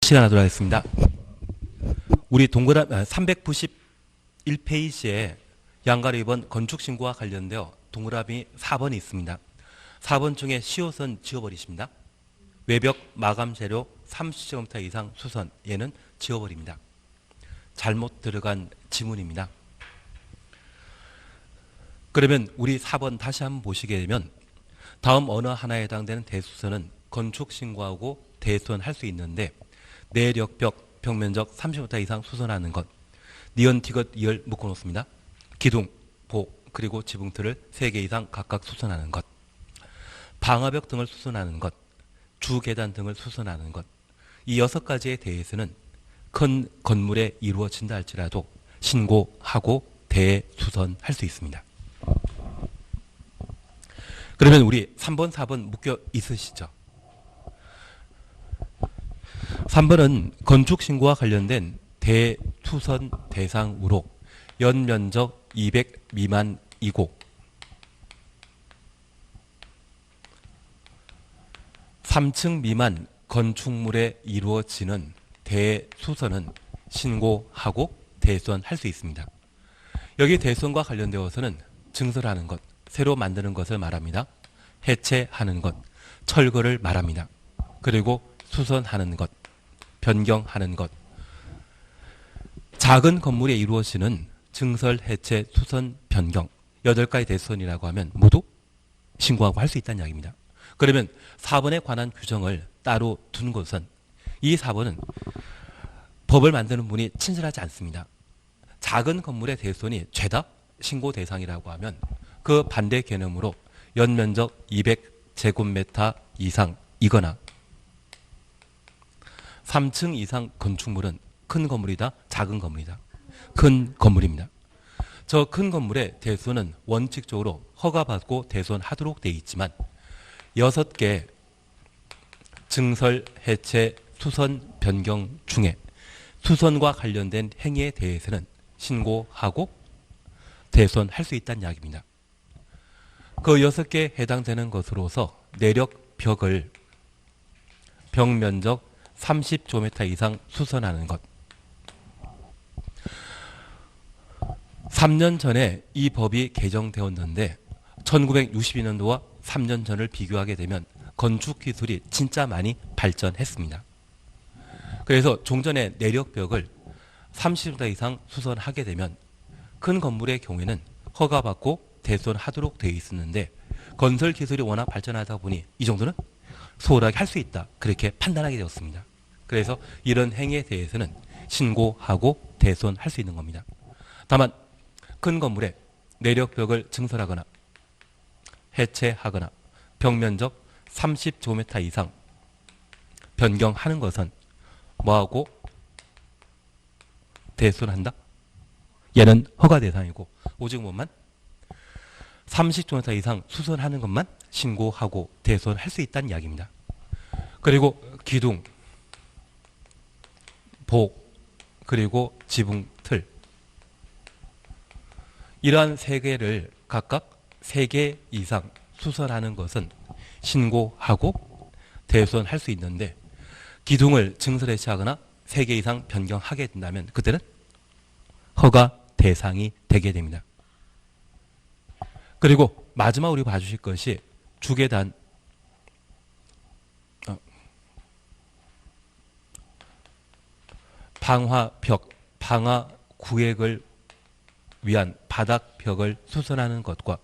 시간하도록 하겠습니다. 우리 동그라미 391페이지에 양가로 2번 건축신고와 관련되어 동그라미 4번이 있습니다. 4번 중에 시옷은 지워버리십니다. 외벽 마감재료 30제곱미터 이상 수선, 얘는 지워버립니다. 잘못 들어간 지문입니다. 그러면 우리 4번 다시 한번 보시게 되면 다음 어느 하나에 해당되는 대수선은 건축신고하고 대수선할 수 있는데 내력벽 벽면적 30m 이상 수선하는 것, 니언, 티귿, 이열 묶어놓습니다. 기둥, 복, 그리고 지붕틀을 3개 이상 각각 수선하는 것, 방화벽 등을 수선하는 것, 주계단 등을 수선하는 것, 이 6가지에 대해서는 큰 건물에 이루어진다 할지라도 신고하고 대수선할 수 있습니다. 그러면 우리 3번, 4번 묶여 있으시죠? 3번은 건축신고와 관련된 대수선 대상으로 연면적 200 미만이고 3층 미만 건축물에 이루어지는 대수선은 신고하고 대수선할 수 있습니다. 여기 대수선과 관련되어서는 증설하는 것, 새로 만드는 것을 말합니다. 해체하는 것, 철거를 말합니다. 그리고 수선하는 것, 변경하는 것. 작은 건물에 이루어지는 증설, 해체, 수선, 변경 8가지 대수선이라고 하면 모두 신고하고 할 수 있다는 이야기입니다. 그러면 4번에 관한 규정을 따로 둔 것은 이 4번은 법을 만드는 분이 친절하지 않습니다. 작은 건물의 대수선이 죄다 신고 대상이라고 하면 그 반대 개념으로 연면적 200제곱미터 이상이거나 3층 이상 건축물은 큰 건물이다, 작은 건물이다. 큰 건물입니다. 저 큰 건물의 대수선은 원칙적으로 허가받고 대수선하도록 되어 있지만 6개 증설, 해체, 수선, 변경 중에 수선과 관련된 행위에 대해서는 신고하고 대수선할 수 있다는 이야기입니다. 그 6개에 해당되는 것으로서 내력벽을 벽면적 30제곱미터 이상 수선하는 것. 3년 전에 이 법이 개정되었는데 1962년도와 3년 전을 비교하게 되면 건축기술이 진짜 많이 발전했습니다. 그래서 종전에 내력벽을 30m 이상 수선하게 되면 큰 건물의 경우에는 허가받고 대수선하도록 되어 있었는데 건설기술이 워낙 발전하다 보니 이 정도는 소홀하게 할 수 있다, 그렇게 판단하게 되었습니다. 그래서 이런 행위에 대해서는 신고하고 대수선할 수 있는 겁니다. 다만 큰 건물에 내력벽을 증설하거나 해체하거나 벽면적 30제곱미터 이상 변경하는 것은 뭐하고 대수선한다? 얘는 허가 대상이고 오직 뭐만 30제곱미터 이상 수선하는 것만 신고하고 대수선할 수 있다는 이야기입니다. 그리고 기둥, 복, 그리고 지붕, 틀 이러한 3개를 각각 3개 이상 수선하는 것은 신고하고 대수선할 수 있는데 기둥을 증설, 해체하거나 3개 이상 변경하게 된다면 그때는 허가 대상이 되게 됩니다. 그리고 마지막 우리 봐주실 것이 주계단, 방화벽, 방화 구획을 위한 바닥벽을 수선하는 것과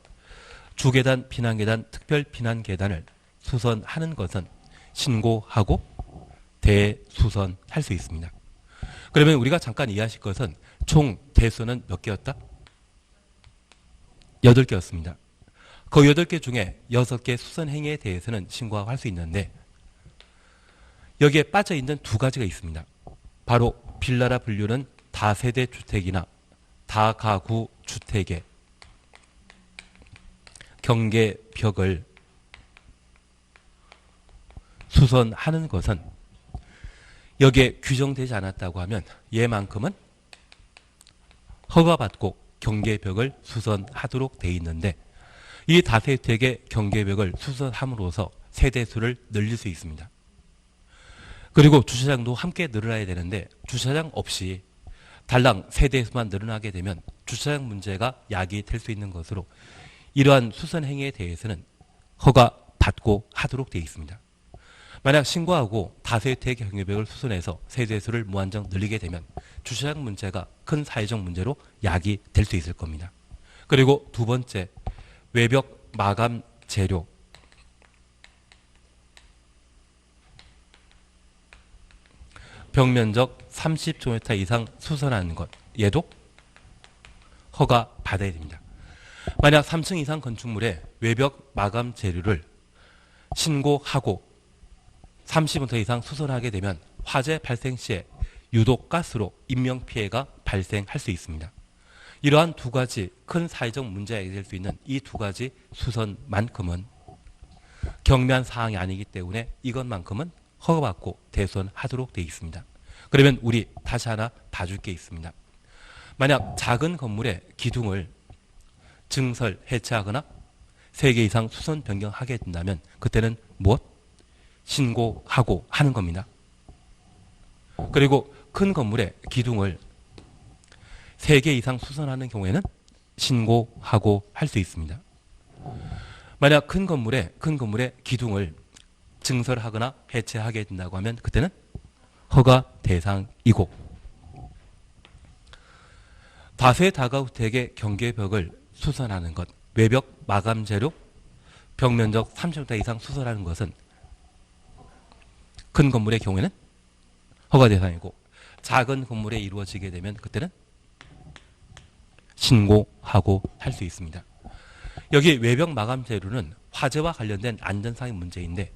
주계단, 피난계단, 특별 피난계단을 수선하는 것은 신고하고 대수선할 수 있습니다. 그러면 우리가 잠깐 이해하실 것은 총 대수선은 몇 개였다? 8개였습니다. 그 8개 중에 6개 수선 행위에 대해서는 신고하고 할 수 있는데 여기에 빠져있는 2가지가 있습니다. 바로 빌라라 분류는 다세대 주택이나 다가구 주택의 경계벽을 수선하는 것은 여기에 규정되지 않았다고 하면 얘만큼은 허가받고 경계벽을 수선하도록 되어 있는데 이 다세대주택의 경계벽을 수선함으로써 세대수를 늘릴 수 있습니다. 그리고 주차장도 함께 늘어나야 되는데 주차장 없이 달랑 세대수만 늘어나게 되면 주차장 문제가 야기될 수 있는 것으로 이러한 수선 행위에 대해서는 허가받고 하도록 되어 있습니다. 만약 신고하고 다세대 경유벽을 수선해서 세대수를 무한정 늘리게 되면 주차장 문제가 큰 사회적 문제로 야기될 수 있을 겁니다. 그리고 두 번째, 외벽 마감 재료. 벽면적 30제곱미터 이상 수선하는 것. 얘도 허가 받아야 됩니다. 만약 3층 이상 건축물에 외벽 마감 재료를 신고하고 30m 이상 수선하게 되면 화재 발생 시에 유독 가스로 인명피해가 발생할 수 있습니다. 이러한 두 가지 큰 사회적 문제가 될 수 있는 이 두 가지 수선만큼은 경미한 사항이 아니기 때문에 이것만큼은 허가받고 대손하도록 되어 있습니다. 그러면 우리 다시 하나 봐줄 게 있습니다. 만약 작은 건물의 기둥을 증설, 해체하거나 3개 이상 수선 변경하게 된다면 그때는 무엇? 신고하고 하는 겁니다. 그리고 큰 건물의 기둥을 3개 이상 수선하는 경우에는 신고하고 할 수 있습니다. 만약 큰 건물의 기둥을 증설하거나 해체하게 된다고 하면 그때는 허가 대상이고, 다세 다가주택의 경계벽을 수선하는 것, 외벽 마감 재료, 벽면적 30m 이상 수선하는 것은 큰 건물의 경우에는 허가 대상이고, 작은 건물에 이루어지게 되면 그때는 신고하고 할 수 있습니다. 여기 외벽 마감 재료는 화재와 관련된 안전상의 문제인데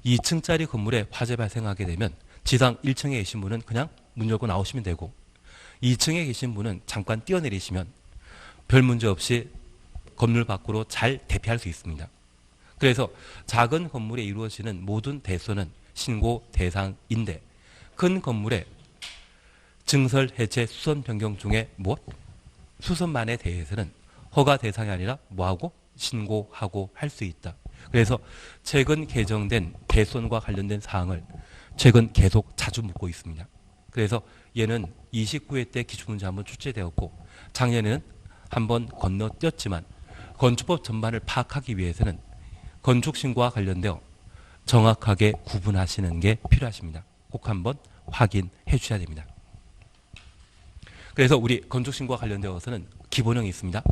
2층짜리 건물에 화재 발생하게 되면 지상 1층에 계신 분은 그냥 문 열고 나오시면 되고 2층에 계신 분은 잠깐 뛰어내리시면 별 문제 없이 건물 밖으로 잘 대피할 수 있습니다. 그래서 작은 건물에 이루어지는 모든 대손은 신고 대상인데 큰 건물의 증설, 해체, 수선 변경 중에 무엇? 수선만에 대해서는 허가 대상이 아니라 뭐하고? 신고하고 할 수 있다. 그래서 최근 개정된 대손과 관련된 사항을 최근 계속 자주 묻고 있습니다. 그래서 얘는 29회 때 기출문제 한번 출제되었고 작년에는 한번 건너뛰었지만 건축법 전반을 파악하기 위해서는 건축신고와 관련되어 정확하게 구분하시는 게 필요하십니다. 꼭 한번 확인해 주셔야 됩니다. 그래서 우리 건축신고와 관련되어서는 기본형이 있습니다.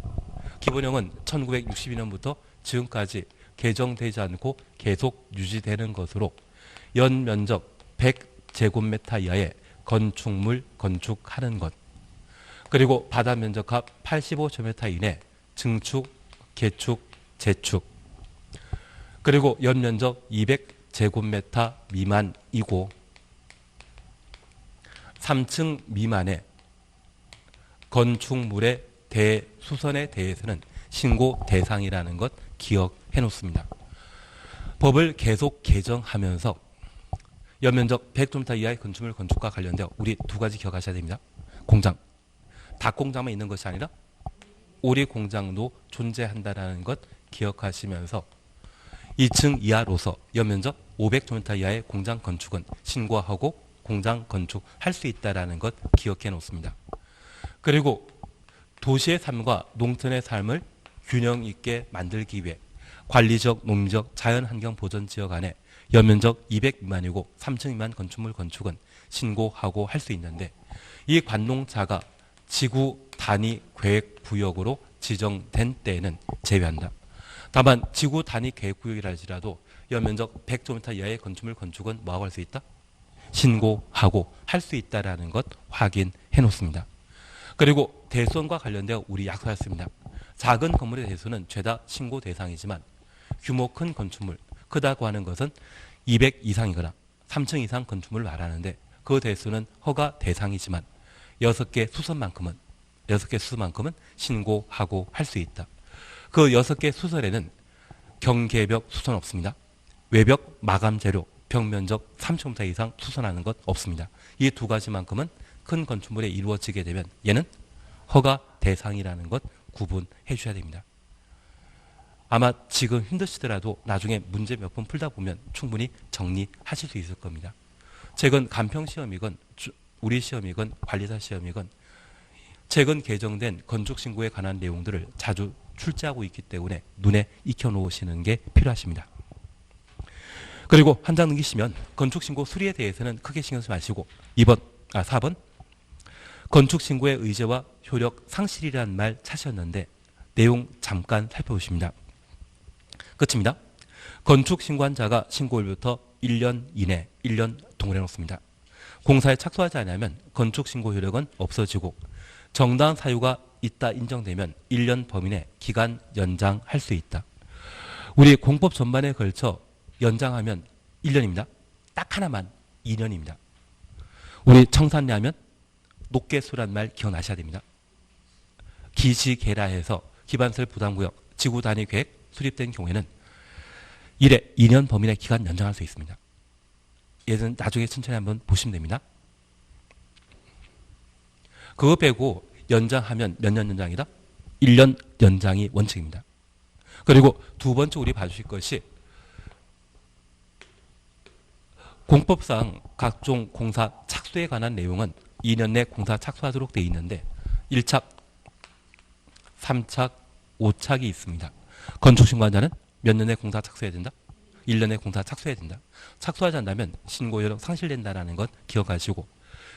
기본형은 1962년부터 지금까지 개정되지 않고 계속 유지되는 것으로 연면적 100제곱미터 이하의 건축물 건축하는 것, 그리고 바다 면적합 85제곱미터 이내 증축, 개축, 재축, 그리고 연면적 200제곱미터 미만이고 3층 미만의 건축물의 대수선에 대해서는 신고 대상이라는 것 기억해 놓습니다. 법을 계속 개정하면서 연면적 100제곱미터 이하의 건축물 건축과 관련되어 우리 두 가지 기억하셔야 됩니다. 공장, 닭공장만 있는 것이 아니라 오리 공장도 존재한다는 것 기억하시면서 2층 이하로서 연면적 500제곱미터 이하의 공장 건축은 신고하고 공장 건축할 수 있다는 것 기억해 놓습니다. 그리고 도시의 삶과 농촌의 삶을 균형 있게 만들기 위해 관리적, 농림적, 자연환경 보전 지역 안에 연면적 200 미만이고 3층 미만 건축물 건축은 신고하고 할 수 있는데 이 관농자가 지구 단위 계획 구역으로 지정된 때에는 제외한다. 다만 지구 단위 계획 구역이라 할지라도 연면적 100제곱미터 이하의 건축물 건축은 뭐하고 할 수 있다? 신고하고 할 수 있다는 것 확인해 놓습니다. 그리고 대손과 관련되어 우리 약속했습니다. 작은 건물의 대손은 죄다 신고 대상이지만 규모 큰 건축물, 크다고 하는 것은 200 이상이거나 3층 이상 건축물을 말하는데 그 대손은 허가 대상이지만 6개 수선만큼은 신고하고 할 수 있다. 그 6개 수선에는 경계벽 수선 없습니다. 외벽 마감 재료, 벽면적 3제곱미터 이상 수선하는 것 없습니다. 이 두 가지만큼은 큰 건축물에 이루어지게 되면 얘는 허가 대상이라는 것 구분해 주셔야 됩니다. 아마 지금 힘드시더라도 나중에 문제 몇 번 풀다 보면 충분히 정리하실 수 있을 겁니다. 최근 간평 시험이건 우리 시험이건 관리사 시험이건 최근 개정된 건축신고에 관한 내용들을 자주 출제하고 있기 때문에 눈에 익혀놓으시는 게 필요하십니다. 그리고 한 장 넘기시면 건축신고 수리에 대해서는 크게 신경 쓰지 마시고 4번 건축신고의 의제와 효력 상실이라는 말 찾으셨는데 내용 잠깐 살펴보십니다. 끝입니다. 건축신고한 자가 신고일부터 1년 이내 1년 동원해 놓습니다. 공사에 착수하지 않으면 건축신고 효력은 없어지고 정당한 사유가 있다 인정되면 1년 범위 내 기간 연장할 수 있다. 우리 공법 전반에 걸쳐 연장하면 1년입니다. 딱 하나만 2년입니다. 우리 청산내하면 높게수란 말 기억나셔야 됩니다. 기지개라해서 기반설 부담구역 지구 단위 계획 수립된 경우에는 1회 2년 범위 내 기간 연장할 수 있습니다. 얘는 나중에 천천히 한번 보시면 됩니다. 그거 빼고 연장하면 몇 년 연장이다? 1년 연장이 원칙입니다. 그리고 두 번째 우리 봐주실 것이 공법상 각종 공사 착수에 관한 내용은 2년 내 공사 착수하도록 되어 있는데 1착, 3착, 5착이 있습니다. 건축신고한자는 몇 년에 공사 착수해야 된다? 1년에 공사 착수해야 된다. 착수하지 않는다면 신고효력 상실된다는 것 기억하시고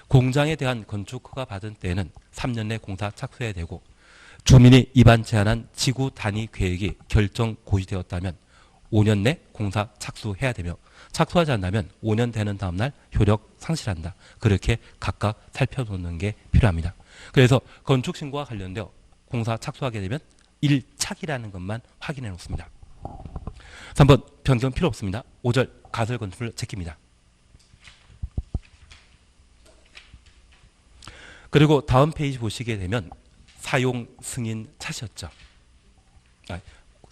공장에 대한 건축 허가 받은 때에는 3년 내 공사 착수해야 되고 주민이 입안 제한한 지구 단위 계획이 결정 고시되었다면 5년 내 공사 착수해야 되며 착수하지 않는다면 5년 되는 다음날 효력 상실한다. 그렇게 각각 살펴놓는 게 필요합니다. 그래서 건축신고와 관련되어 공사 착수하게 되면 1착이라는 것만 확인해 놓습니다. 3번 변경 필요 없습니다. 5절 가설 건축물 제끼입니다. 그리고 다음 페이지 보시게 되면 사용 승인 찾으셨죠.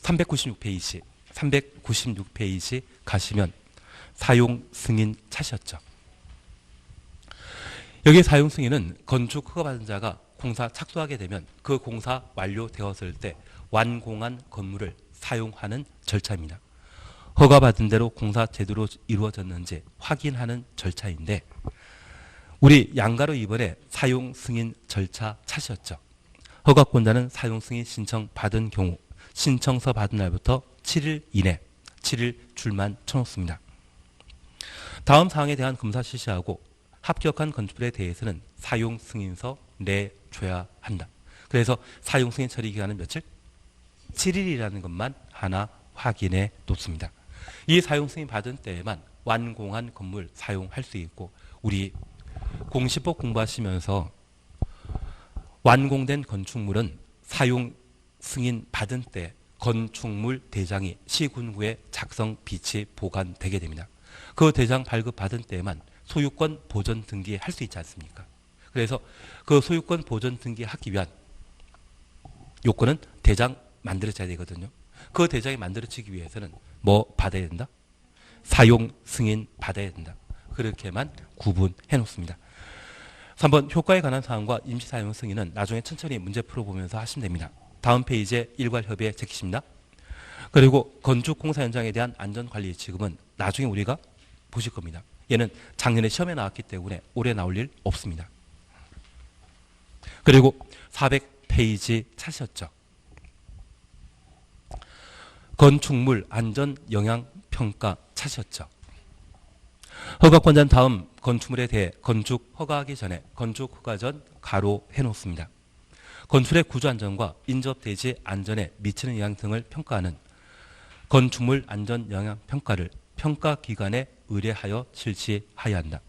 396페이지 가시면 사용 승인 찾으셨죠. 여기 사용 승인은 건축 허가받은 자가 공사 착수하게 되면 그 공사 완료되었을 때 완공한 건물을 사용하는 절차입니다. 허가받은 대로 공사 제대로 이루어졌는지 확인하는 절차인데 우리 양가로 이번에 사용 승인 절차 찾으셨죠. 허가권자는 사용 승인 신청 받은 경우 신청서 받은 날부터 7일 이내 7일 줄만 쳐놓습니다. 다음 사항에 대한 검사 실시하고 합격한 건축물에 대해서는 사용 승인서 내줘야 한다. 그래서 사용 승인 처리 기간은 며칠? 7일이라는 것만 하나 확인해 놓습니다. 이 사용 승인 받은 때에만 완공한 건물 사용할 수 있고 우리 공시법 공부하시면서 완공된 건축물은 사용 승인 받은 때 건축물 대장이 시군구에 작성 비치 보관되게 됩니다. 그 대장 발급 받은 때에만 소유권 보존 등기할 수 있지 않습니까? 그래서 그 소유권 보존 등기하기 위한 요건은 대장 만들어져야 되거든요. 그 대장이 만들어지기 위해서는 뭐 받아야 된다? 사용 승인 받아야 된다. 그렇게만 구분해 놓습니다. 3번 효과에 관한 사항과 임시 사용 승인은 나중에 천천히 문제 풀어보면서 하시면 됩니다. 다음 페이지에 일괄협의에 제키십니다. 그리고 건축공사 현장에 대한 안전관리 지금은 나중에 우리가 보실 겁니다. 얘는 작년에 시험에 나왔기 때문에 올해 나올 일 없습니다. 그리고 400페이지 찾으셨죠. 건축물 안전 영향 평가 찾으셨죠. 허가권자는 다음 건축물에 대해 건축 허가하기 전에 건축 허가 전 가로 해놓습니다. 건축의 구조 안전과 인접대지 안전에 미치는 영향 등을 평가하는 건축물 안전 영향 평가를 평가기관에 의뢰하여 실시하여야 한다.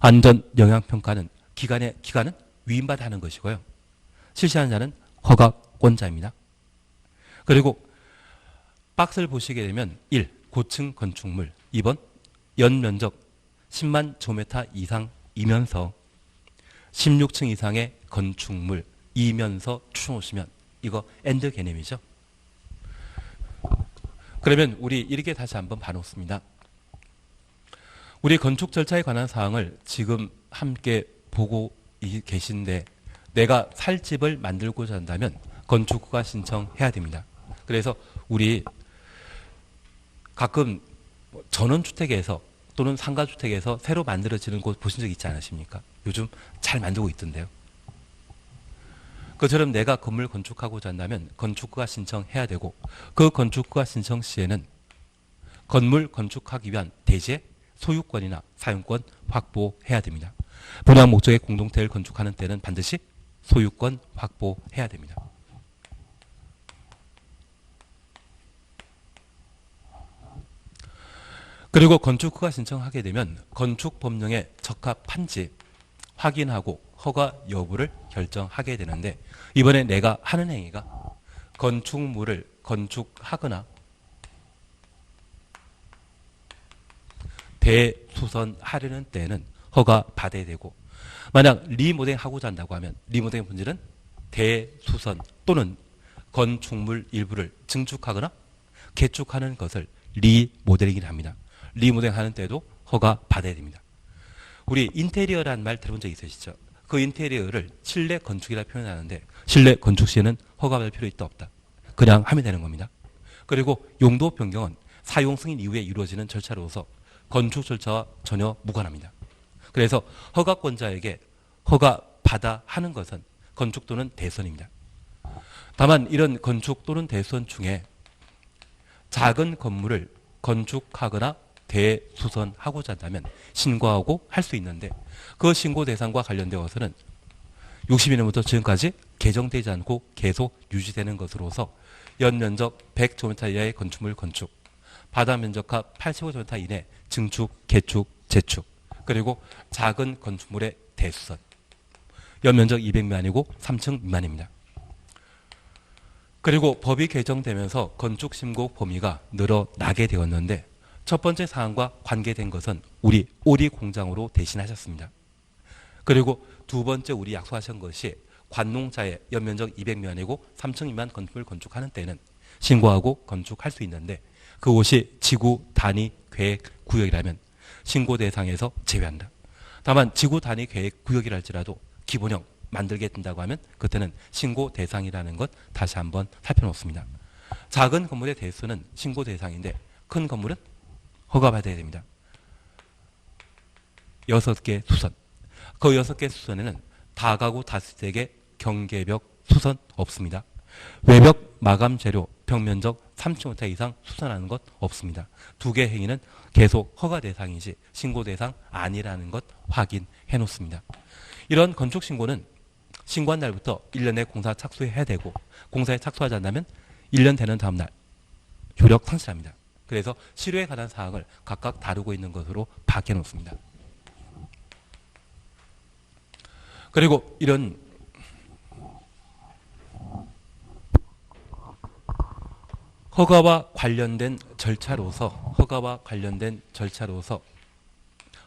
안전 영향 평가는 기관은 위임받아 하는 것이고요. 실시하는 자는 허가권자입니다. 그리고 박스를 보시게 되면 1. 고층 건축물 2번 연면적 10만 제곱미터 이상이면서 16층 이상의 건축물 이면서 추천오시면 이거 엔드 개념이죠. 그러면 우리 이렇게 다시 한번 봐놓습니다. 우리 건축 절차에 관한 사항을 지금 함께 보고 계신데 내가 살 집을 만들고자 한다면 건축허가 신청해야 됩니다. 그래서 우리 가끔 전원주택에서 또는 상가주택에서 새로 만들어지는 곳 보신 적 있지 않으십니까? 요즘 잘 만들고 있던데요. 그처럼 내가 건물 건축하고자 한다면 건축허가 신청해야 되고 그 건축허가 신청 시에는 건물 건축하기 위한 대지의 소유권이나 사용권 확보해야 됩니다. 분양 목적의 공동체를 건축하는 때는 반드시 소유권 확보해야 됩니다. 그리고 건축허가 신청하게 되면 건축법령에 적합한지 확인하고 허가 여부를 결정하게 되는데 이번에 내가 하는 행위가 건축물을 건축하거나 대수선하려는 때는 허가 받아야 되고 만약 리모델링 하고자 한다고 하면 리모델링 본질은 대수선 또는 건축물 일부를 증축하거나 개축하는 것을 리모델링이라 합니다. 리모델링 하는 때도 허가 받아야 됩니다. 우리 인테리어라는 말 들어본 적 있으시죠? 그 인테리어를 실내 건축이라 표현하는데 실내 건축 시에는 허가받을 필요 있다 없다. 그냥 하면 되는 겁니다. 그리고 용도 변경은 사용 승인 이후에 이루어지는 절차로서 건축 절차와 전혀 무관합니다. 그래서 허가권자에게 허가받아 하는 것은 건축 또는 대수선입니다. 다만 이런 건축 또는 대수선 중에 작은 건물을 건축하거나 대수선하고자 한다면 신고하고 할 수 있는데 그 신고 대상과 관련되어서는 62년부터 지금까지 개정되지 않고 계속 유지되는 것으로서 연면적 100제곱미터 이하의 건축물 건축, 바닥 면적합 85제곱미터 이내 증축, 개축, 재축, 그리고 작은 건축물의 대수선, 연면적 200 미만이고 3층 미만입니다. 그리고 법이 개정되면서 건축신고 범위가 늘어나게 되었는데 첫 번째 사항과 관계된 것은 우리 오리 공장으로 대신하셨습니다. 그리고 두 번째 우리 약속하신 것이 관농자의 연면적 200 미만이고 3층 미만 건축물 건축하는 때는 신고하고 건축할 수 있는데 그곳이 지구 단위 계획 구역이라면 신고 대상에서 제외한다. 다만 지구 단위 계획 구역이랄지라도 기본형 만들게 된다고 하면 그때는 신고 대상이라는 것 다시 한번 살펴놓습니다. 작은 건물의 대수는 신고 대상인데 큰 건물은 허가받아야 됩니다. 6개 수선. 그 6개 수선에는 다가구 다주택의 경계벽 수선 없습니다. 외벽 마감 재료 벽면적 3층 이상 수선하는 것 없습니다. 2개 행위는 계속 허가 대상이지 신고 대상 아니라는 것 확인해 놓습니다. 이런 건축 신고는 신고한 날부터 1년 내 공사 착수해야 되고 공사에 착수하지 않다면 1년 되는 다음 날 효력 상실합니다. 그래서 실효에 관한 사항을 각각 다루고 있는 것으로 밝혀 놓습니다. 그리고 이런 허가와 관련된 절차로서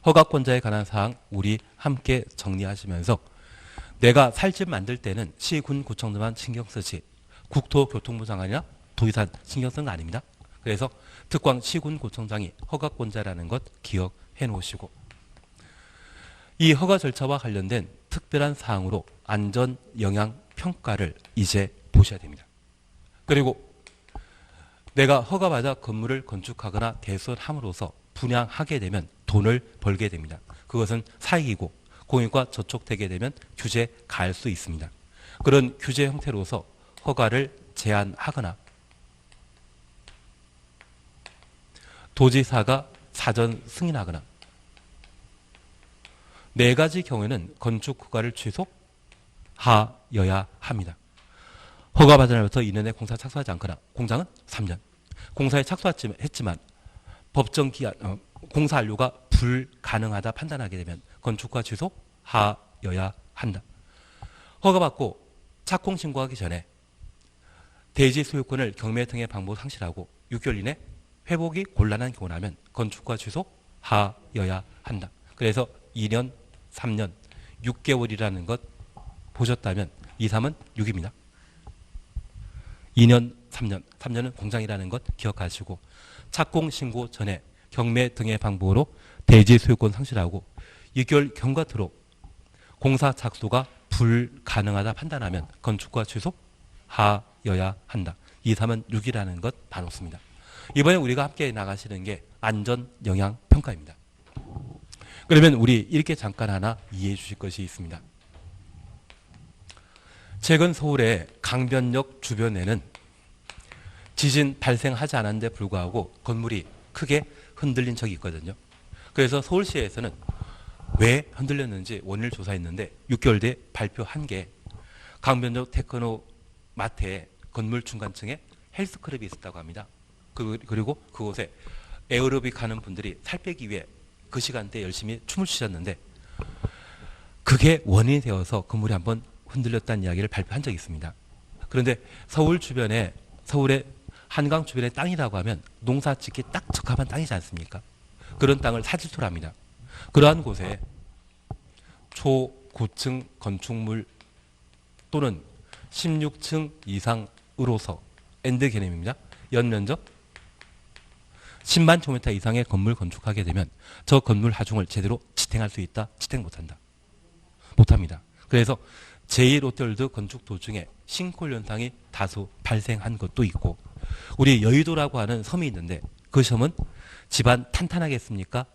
허가권자에 관한 사항 우리 함께 정리하시면서 내가 살 집 만들 때는 시군구청들만 신경 쓰지 국토교통부 장관이나 도의사 신경 쓰는 거 아닙니다. 그래서 특광 시군구청장이 허가권자라는 것 기억해 놓으시고 이 허가 절차와 관련된 특별한 사항으로 안전영향평가를 이제 보셔야 됩니다. 그리고 내가 허가받아 건물을 건축하거나 대수선함으로써 분양하게 되면 돈을 벌게 됩니다. 그것은 사익이고 공익과 저촉되게 되면 규제 가할 수 있습니다. 그런 규제 형태로서 허가를 제한하거나 도지사가 사전 승인하거나 4가지 경우에는 건축 허가를 취소하여야 합니다. 허가받은 날부터 2년에 공사 착수하지 않거나 공장은 3년 공사에 착수했지만 법정 기한 공사 완료가 불가능하다 판단하게 되면 건축허가 취소하여야 한다. 허가받고 착공 신고하기 전에 대지 소유권을 경매 등의 방법 상실하고 6개월 이내 회복이 곤란한 경우라면 건축허가 취소하여야 한다. 그래서 2년, 3년, 6개월이라는 것 보셨다면 2, 3은 6입니다. 2년, 3년, 3년은 공장이라는 것 기억하시고 착공 신고 전에 경매 등의 방법으로 대지 소유권 상실하고 6개월 경과토록 공사 착수가 불가능하다 판단하면 건축허가 취소하여야 한다. 2, 3은 6이라는 것 봐놓습니다. 이번에 우리가 함께 나가시는 게 안전영향평가입니다. 그러면 우리 이렇게 잠깐 하나 이해해 주실 것이 있습니다. 최근 서울의 강변역 주변에는 지진 발생하지 않았는데 불구하고 건물이 크게 흔들린 적이 있거든요. 그래서 서울시에서는 왜 흔들렸는지 원인을 조사했는데 6개월 뒤에 발표한 게 강변역 테크노 마트에 건물 중간층에 헬스클럽이 있었다고 합니다. 그리고 그곳에 에어로빅 하는 분들이 살 빼기 위해 그 시간대에 열심히 춤을 추셨는데 그게 원인이 되어서 건물이 한번 흔들렸다는 이야기를 발표한 적이 있습니다. 그런데 서울의 한강 주변의 땅이라고 하면 농사 짓기 딱 적합한 땅이지 않습니까? 그런 땅을 사질토로 합니다. 그러한 곳에 초고층 건축물 또는 16층 이상으로서 엔드 개념입니다. 연면적 10만 제곱미터 이상의 건물 건축하게 되면 저 건물 하중을 제대로 지탱할 수 있다? 지탱 못한다? 못합니다. 그래서 제1롯데월드 건축 도중에 싱크홀 현상이 다소 발생한 것도 있고 우리 여의도라고 하는 섬이 있는데 그 섬은 집안 탄탄하겠습니까?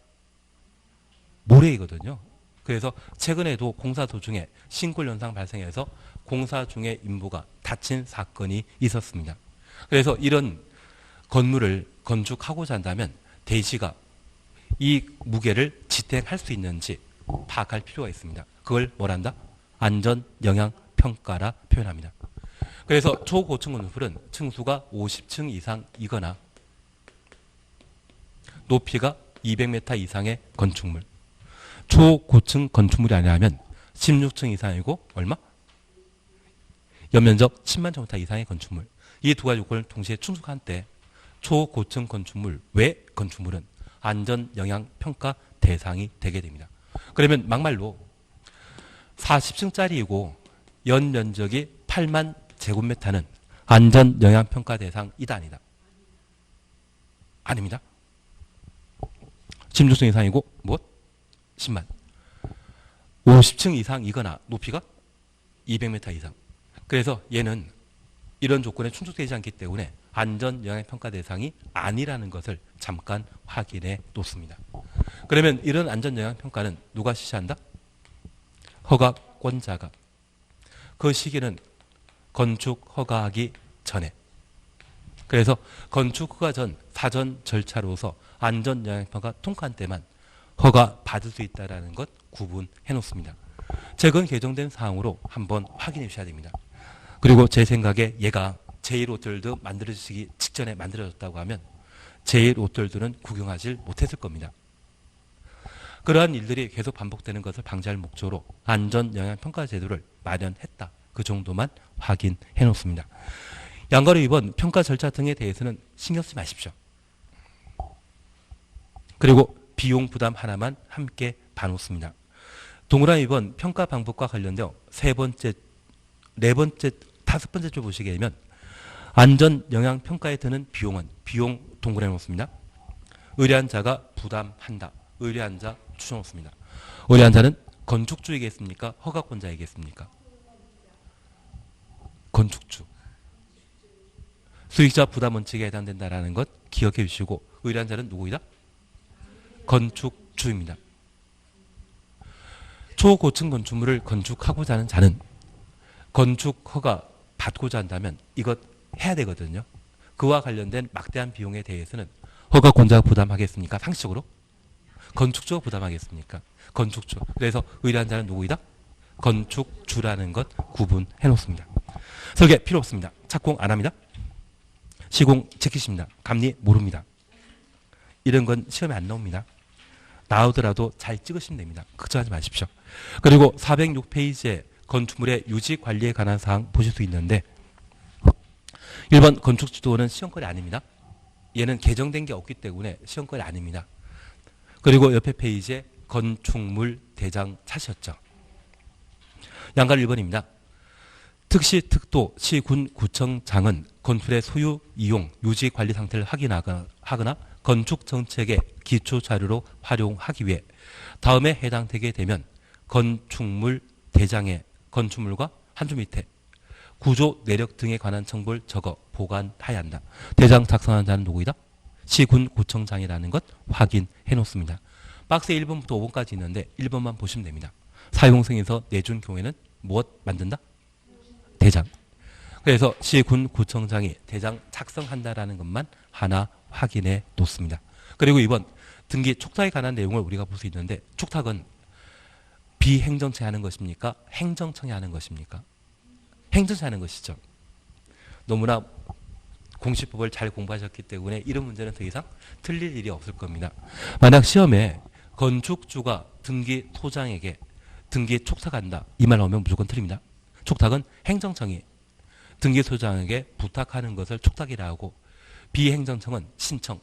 모래이거든요. 그래서 최근에도 공사 도중에 싱크홀 현상 발생해서 공사 중에 인부가 다친 사건이 있었습니다. 그래서 이런 건물을 건축하고자 한다면 대지가 이 무게를 지탱할 수 있는지 파악할 필요가 있습니다. 그걸 뭐란다? 안전 영향 평가라 표현합니다. 그래서 초고층 건물은 층수가 50층 이상이거나 높이가 200m 이상의 건축물. 초고층 건축물이 아니라면 16층 이상이고 얼마? 연면적 10만 제곱미터 이상의 건축물. 이 두 가지 요건을 동시에 충족한 때 초고층 건축물 외 건축물은 안전 영향 평가 대상이 되게 됩니다. 그러면 막말로 40층짜리이고 연면적이 8만 제곱미터는 안전 영향 평가 대상이다 아니다? 아닙니다. 16층 이상이고 무엇? 10만. 50층 이상이거나 높이가 200m 이상. 그래서 얘는 이런 조건에 충족되지 않기 때문에 안전 영향 평가 대상이 아니라는 것을 잠깐 확인해 놓습니다. 그러면 이런 안전 영향 평가는 누가 실시한다? 허가권자가. 그 시기는 건축 허가하기 전에. 그래서 건축 허가 전 사전 절차로서 안전 영향 평가 통과한 때만 허가 받을 수 있다는 것 구분해 놓습니다. 최근 개정된 사항으로 한번 확인해 주셔야 됩니다. 그리고 제 생각에 얘가 제1롯데월드 만들어지기 직전에 만들어졌다고 하면 제1롯데월드는 구경하지 못했을 겁니다. 그러한 일들이 계속 반복되는 것을 방지할 목적으로 안전영향평가 제도를 마련했다. 그 정도만 확인해 놓습니다. 양가로 2번 평가 절차 등에 대해서는 신경 쓰지 마십시오. 그리고 비용 부담 하나만 함께 봐놓습니다. 동그라미 2번 평가 방법과 관련되어 세 번째, 네 번째, 다섯 번째 줄 보시게 되면 안전 영향 평가에 드는 비용은 비용 동그라미 놓습니다. 의뢰한 자가 부담한다. 의뢰한 자 추정 놓습니다. 의뢰한 자는 건축주이겠습니까? 허가권자이겠습니까? 건축주. 수익자 부담 원칙에 해당된다라는 것 기억해 주시고 의뢰한 자는 누구이다? 건축주입니다. 초고층 건축물을 건축하고자 하는 자는 건축 허가 받고자 한다면 이것 해야 되거든요. 그와 관련된 막대한 비용에 대해서는 허가권자가 부담하겠습니까? 상식적으로? 건축주가 부담하겠습니까? 건축주. 그래서 의뢰한 자는 누구이다? 건축주라는 것 구분해 놓습니다. 설계 필요 없습니다. 착공 안 합니다. 시공 지키십니다. 감리 모릅니다. 이런 건 시험에 안 나옵니다. 나오더라도 잘 찍으시면 됩니다. 걱정하지 마십시오. 그리고 406페이지에 건축물의 유지 관리에 관한 사항 보실 수 있는데 1번 건축지도는 시험거리 아닙니다. 얘는 개정된 게 없기 때문에 시험거리 아닙니다. 그리고 옆에 페이지에 건축물 대장 찾으셨죠. 양가 1번입니다. 특시, 특도, 시, 군, 구청장은 건물의 소유, 이용, 유지 관리 상태를 확인하거나 건축 정책의 기초 자료로 활용하기 위해 다음에 해당되게 되면 건축물 대장에 건축물과 한 줄 밑에 구조, 내력 등에 관한 정보를 적어 보관해야 한다. 대장 작성한 자는 누구이다? 시, 군, 구청장이라는 것 확인해 놓습니다. 박스에 1번부터 5번까지 있는데 1번만 보시면 됩니다. 사용승인서 내준 경우에는 무엇 만든다? 대장. 그래서 시군구청장이 대장 작성한다라는 것만 하나 확인해 놓습니다. 그리고 2번 등기 촉탁에 관한 내용을 우리가 볼 수 있는데 촉탁은 비행정청이 하는 것입니까? 행정청이 하는 것입니까? 행정청이 하는 것이죠. 너무나 공시법을 잘 공부하셨기 때문에 이런 문제는 더 이상 틀릴 일이 없을 겁니다. 만약 시험에 건축주가 등기 토장에게 등기 촉탁한다 이 말 나오면 무조건 틀립니다. 촉탁은 행정청이 등기 토장에게 부탁하는 것을 촉탁이라 하고 비행정청은 신청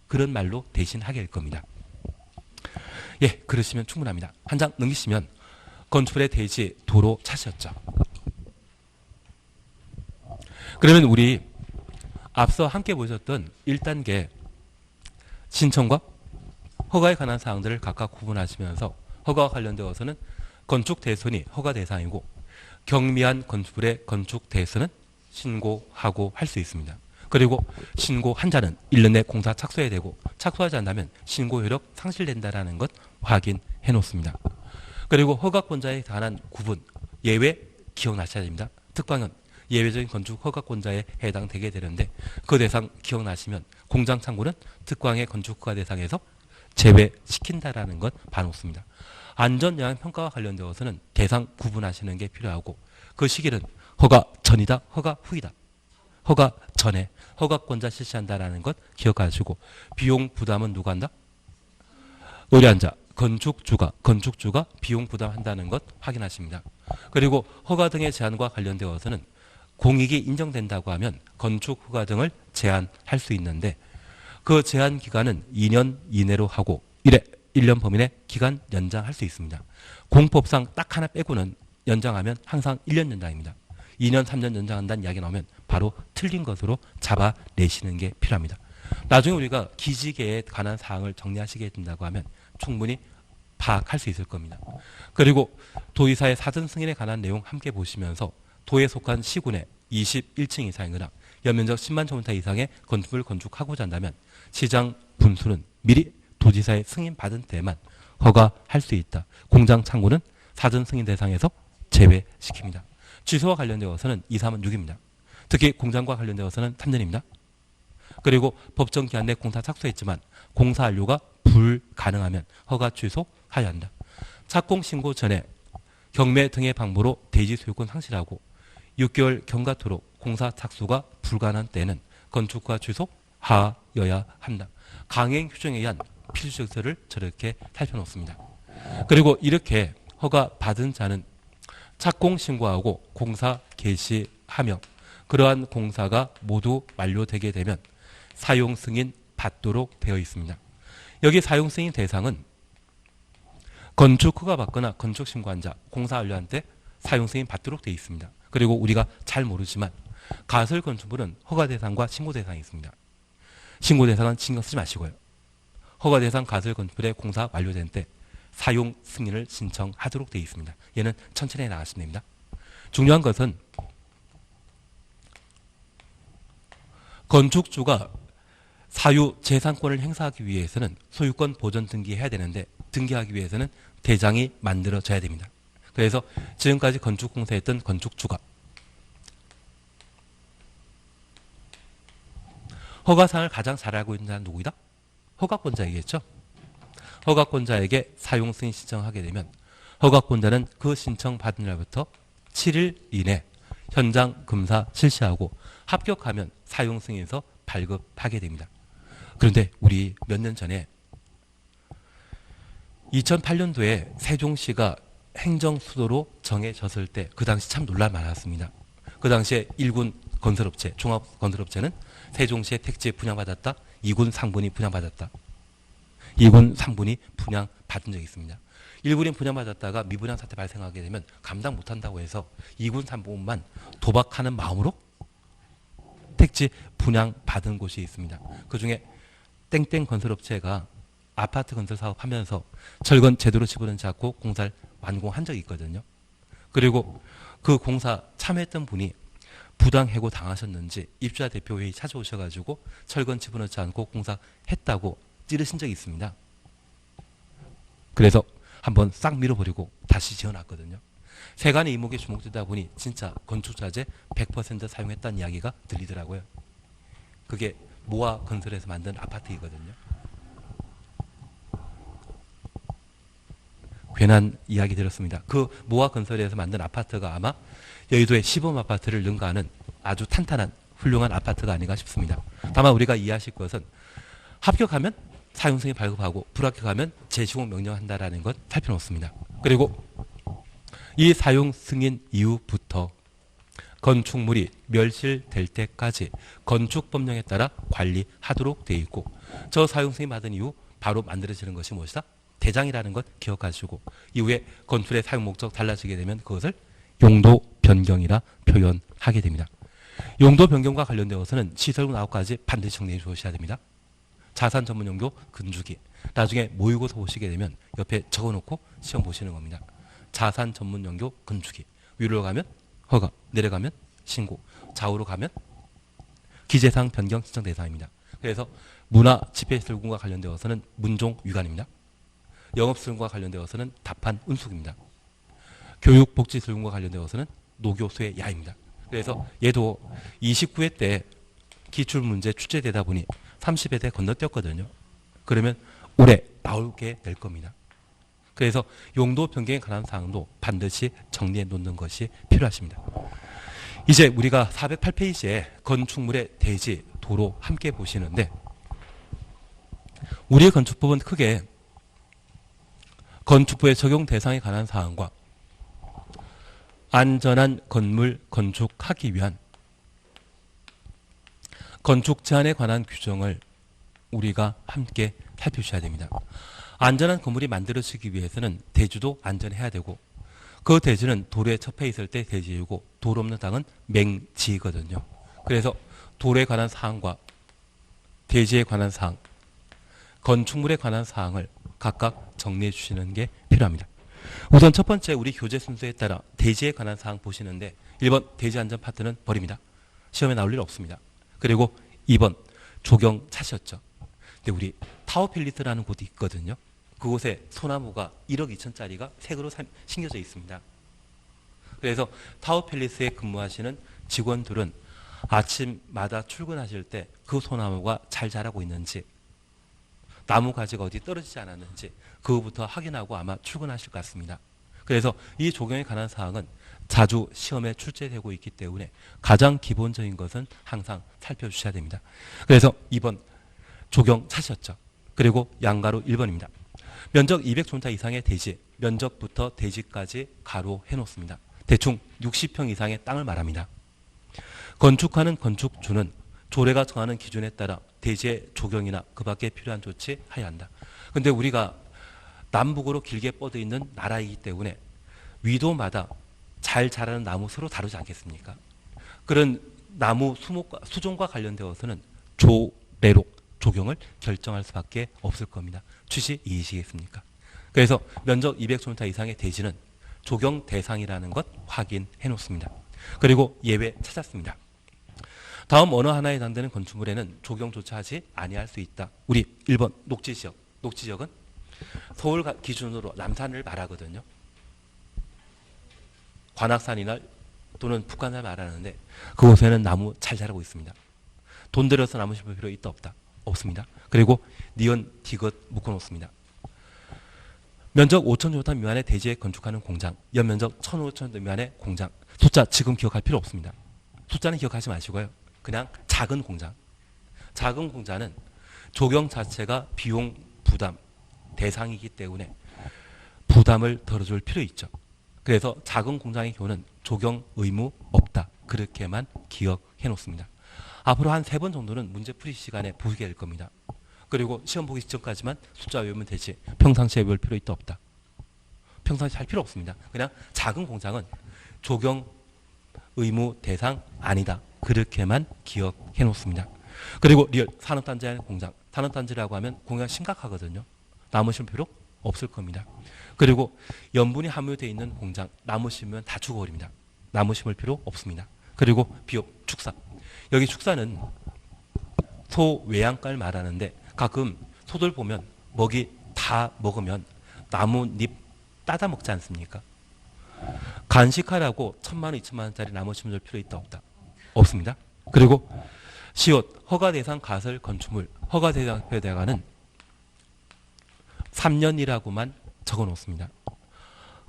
그런 말로 대신하게 될 겁니다. 예, 그러시면 충분합니다. 한 장 넘기시면 건축물의 대지 도로 찾으셨죠. 그러면 우리 앞서 함께 보셨던 1단계 신청과 허가에 관한 사항들을 각각 구분하시면서 허가와 관련되어서는 건축 대손이 허가 대상이고 경미한 건축물의 건축 대손은 신고하고 할 수 있습니다. 그리고 신고한 자는 1년 내 공사 착수해야 되고 착수하지 않다면 신고 효력 상실된다는 것 확인해 놓습니다. 그리고 허가권자에 관한 구분, 예외 기억나셔야 됩니다. 특방은 예외적인 건축 허가권자에 해당되게 되는데 그 대상 기억나시면 공장 창고는 특광의 건축 허가 대상에서 제외시킨다라는 것 봐놓습니다. 안전영향평가와 관련되어서는 대상 구분하시는 게 필요하고 그 시기는 허가 전이다, 허가 후이다. 허가 전에 허가권자 실시한다라는 것 기억하시고 비용 부담은 누가 한다? 의뢰한 자, 건축주가 비용 부담한다는 것 확인하십니다. 그리고 허가 등의 제한과 관련되어서는 공익이 인정된다고 하면 건축 허가 등을 제한할 수 있는데 그 제한 기간은 2년 이내로 하고 1년 범위 내 기간 연장할 수 있습니다. 공법상 딱 하나 빼고는 연장하면 항상 1년 연장입니다. 2년, 3년 연장한다는 이야기 나오면 바로 틀린 것으로 잡아내시는 게 필요합니다. 나중에 우리가 기지개에 관한 사항을 정리하시게 된다고 하면 충분히 파악할 수 있을 겁니다. 그리고 도의사의 사전 승인에 관한 내용 함께 보시면서 도에 속한 시군에 21층 이상이거나 연면적 10만 제곱미터 이상의 건축물을 건축하고자 한다면 시장 분수는 미리 도지사의 승인 받은 때만 허가할 수 있다. 공장 창고는 사전 승인 대상에서 제외시킵니다. 취소와 관련되어서는 2, 3은 6입니다. 특히 공장과 관련되어서는 3년입니다. 그리고 법정 기한 내 공사 착수했지만 공사 완료가 불가능하면 허가 취소하여야 한다. 착공 신고 전에 경매 등의 방법으로 대지 소유권 상실하고 6개월 경과토록 공사 착수가 불가능한 때는 건축허가 취소하여야 한다. 강행 규정에 의한 필수적서를 저렇게 살펴놓습니다. 그리고 이렇게 허가 받은 자는 착공 신고하고 공사 개시하며 그러한 공사가 모두 완료되게 되면 사용 승인 받도록 되어 있습니다. 여기 사용 승인 대상은 건축 허가 받거나 건축 신고한 자, 공사 완료한 때 사용 승인 받도록 되어 있습니다. 그리고 우리가 잘 모르지만 가설 건축물은 허가 대상과 신고 대상이 있습니다. 신고 대상은 신경 쓰지 마시고요. 허가 대상 가설 건축물의 공사 완료된 때 사용 승인을 신청하도록 되어 있습니다. 얘는 천천히 나가시면 됩니다. 중요한 것은 건축주가 사유 재산권을 행사하기 위해서는 소유권 보전 등기해야 되는데 등기하기 위해서는 대장이 만들어져야 됩니다. 그래서 지금까지 건축공사했던 건축주가 허가사항을 가장 잘 알고 있는 사람은 누구이다? 허가권자이겠죠. 허가권자에게 사용 승인 신청하게 되면 허가권자는 그 신청 받은 날부터 7일 이내 현장 검사 실시하고 합격하면 사용 승인서 발급하게 됩니다. 그런데 우리 몇 년 전에 2008년도에 세종시가 행정수도로 정해졌을 때 그 당시 참 논란 많았습니다. 그 당시에 1군 건설업체, 종합건설업체는 세종시에 택지 분양받았다. 2군 상분이 분양받았다. 2군 상분이 분양받은 적이 있습니다. 1군이 분양받았다가 미분양 사태 발생하게 되면 감당 못한다고 해서 2군 상분만 도박하는 마음으로 택지 분양받은 곳이 있습니다. 그중에 땡땡 건설업체가 아파트 건설 사업하면서 철근 제대로 집어넣지 않고 공사를 완공한 적이 있거든요. 그리고 그 공사 참여했던 분이 부당해고 당하셨는지 입주자 대표회의 찾아오셔가지고 철근 집어넣지 않고 공사했다고 찌르신 적이 있습니다. 그래서 한번 싹 밀어버리고 다시 지어놨거든요. 세간의 이목에 주목되다 보니 진짜 건축자재 100% 사용했다는 이야기가 들리더라고요. 그게 모아 건설에서 만든 아파트이거든요. 괜한 이야기 들었습니다. 그 모아 건설에서 만든 아파트가 아마 여의도의 시범 아파트를 능가하는 아주 탄탄한 훌륭한 아파트가 아닌가 싶습니다. 다만 우리가 이해하실 것은 합격하면 사용승인 발급하고 불합격하면 재시공 명령한다라는 것 살펴놓습니다. 그리고 이 사용 승인 이후부터 건축물이 멸실될 때까지 건축법령에 따라 관리하도록 되어 있고 저 사용 승인 받은 이후 바로 만들어지는 것이 무엇이다? 대장이라는 것 기억하시고 이후에 건축의 사용 목적 달라지게 되면 그것을 용도 변경이라 표현하게 됩니다. 용도 변경과 관련되어서는 시설군 9가지 반드시 정리해 주셔야 됩니다. 자산 전문 용도 건축이 나중에 모의고사 보시게 되면 옆에 적어놓고 시험 보시는 겁니다. 자산 전문 용도 건축이 위로 가면 허가, 내려가면 신고, 좌우로 가면 기재사항 변경 신청 대상입니다. 그래서 문화 집회시설군과 관련되어서는 문종 위반입니다. 영업시설군과 관련되어서는 답한 은숙입니다. 교육복지시설군과 관련되어서는 노교수의 야입니다. 그래서 얘도 29회 때 기출문제 출제되다 보니 30회 때 건너뛰었거든요. 그러면 올해 나오게 될 겁니다. 그래서 용도 변경에 관한 사항도 반드시 정리해 놓는 것이 필요하십니다. 이제 우리가 408페이지에 건축물의 대지, 도로 함께 보시는데 우리의 건축법은 크게 건축부의 적용 대상에 관한 사항과 안전한 건물 건축하기 위한 건축 제한에 관한 규정을 우리가 함께 살펴주셔야 됩니다. 안전한 건물이 만들어지기 위해서는 대지도 안전해야 되고 그 대지는 도로에 접해 있을 때 대지이고 도로 없는 땅은 맹지거든요. 그래서 도로에 관한 사항과 대지에 관한 사항, 건축물에 관한 사항을 각각 정리해 주시는 게 필요합니다. 우선 첫 번째 우리 교재 순서에 따라 대지에 관한 사항 보시는데 1번 대지 안전 파트는 버립니다. 시험에 나올 일 없습니다. 그리고 2번 조경 차시였죠. 근데 우리 타워팰리스라는 곳이 있거든요. 그곳에 소나무가 1억 2천짜리가 색으로 심겨져 있습니다. 그래서 타워팰리스에 근무하시는 직원들은 아침마다 출근하실 때 그 소나무가 잘 자라고 있는지 나무 가지가 어디 떨어지지 않았는지 그거부터 확인하고 아마 출근하실 것 같습니다. 그래서 이 조경에 관한 사항은 자주 시험에 출제되고 있기 때문에 가장 기본적인 것은 항상 살펴주셔야 됩니다. 그래서 2번 조경 차셨죠. 그리고 양가로 1번입니다. 면적 200제곱미터 이상의 대지, 면적부터 대지까지 가로 해놓습니다. 대충 60평 이상의 땅을 말합니다. 건축하는 건축주는 조례가 정하는 기준에 따라 대지의 조경이나 그 밖에 필요한 조치 해야 한다. 근데 우리가 남북으로 길게 뻗어 있는 나라이기 때문에 위도마다 잘 자라는 나무 서로 다르지 않겠습니까? 그런 나무 수종과 관련되어서는 조례로 조경을 결정할 수밖에 없을 겁니다. 취지 이해시겠습니까? 그래서 면적 200제곱미터 이상의 대지는 조경 대상이라는 것 확인해 놓습니다. 그리고 예외 찾았습니다. 다음 어느 하나에 해당되는 건축물에는 조경조차 하지 아니할 수 있다. 우리 1번 녹지지역. 녹지지역은 서울 기준으로 남산을 말하거든요. 관악산이나 또는 북한산을 말하는데 그곳에는 나무 잘 자라고 있습니다. 돈 들여서 나무 심을 필요 있다 없다? 없습니다. 그리고 니은, 디귿 묶어놓습니다. 면적 5,000제곱미터 미만의 대지에 건축하는 공장, 연면적 1,500제곱미터 미만의 공장. 숫자 지금 기억할 필요 없습니다. 숫자는 기억하지 마시고요. 그냥 작은 공장. 작은 공장은 조경 자체가 비용 부담 대상이기 때문에 부담을 덜어줄 필요 있죠. 그래서 작은 공장의 경우는 조경 의무 없다. 그렇게만 기억해 놓습니다. 앞으로 한 3번 정도는 문제풀이 시간에 보게 될 겁니다. 그리고 시험 보기 직전까지만 숫자 외우면 되지 평상시에 외울 필요 있다 없다. 평상시에 할 필요 없습니다. 그냥 작은 공장은 조경 의무 대상 아니다. 그렇게만 기억해 놓습니다. 그리고 리얼 산업단지 안의 공장. 산업단지라고 하면 공장 심각하거든요. 나무 심을 필요 없을 겁니다. 그리고 염분이 함유되어 있는 공장. 나무 심으면 다 죽어버립니다. 나무 심을 필요 없습니다. 그리고 비업, 축사. 여기 축사는 소 외양간을 말하는데 가끔 소들 보면 먹이 다 먹으면 나뭇잎 따다 먹지 않습니까? 간식하라고 1,000만 원, 2천만 원짜리 나무 심어줄 필요 있다 없다? 없습니다. 그리고 시옷 허가 대상 가설 건축물 허가 대상에다가는 3년이라고만 적어 놓습니다.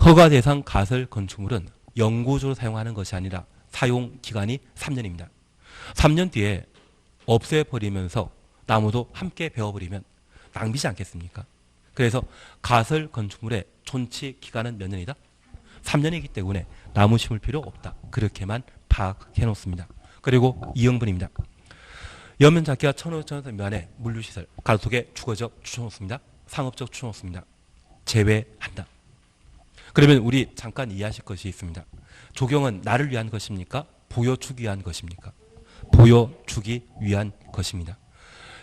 허가 대상 가설 건축물은 영구적으로 사용하는 것이 아니라 사용 기간이 3년입니다. 3년 뒤에 없애버리면서 나무도 함께 베어버리면 낭비지 않겠습니까? 그래서 가설 건축물의 존치 기간은 몇 년이다? 3년이기 때문에 나무 심을 필요 없다. 그렇게만 파악해 놓습니다. 그리고 2형분입니다. 연면 작기와 1,500제곱미터 미만의 물류시설, 가속의 주거적 추천없습니다. 상업적 추천없습니다. 제외한다. 그러면 우리 잠깐 이해하실 것이 있습니다. 조경은 나를 위한 것입니까? 보여주기 위한 것입니까? 보여주기 위한 것입니다.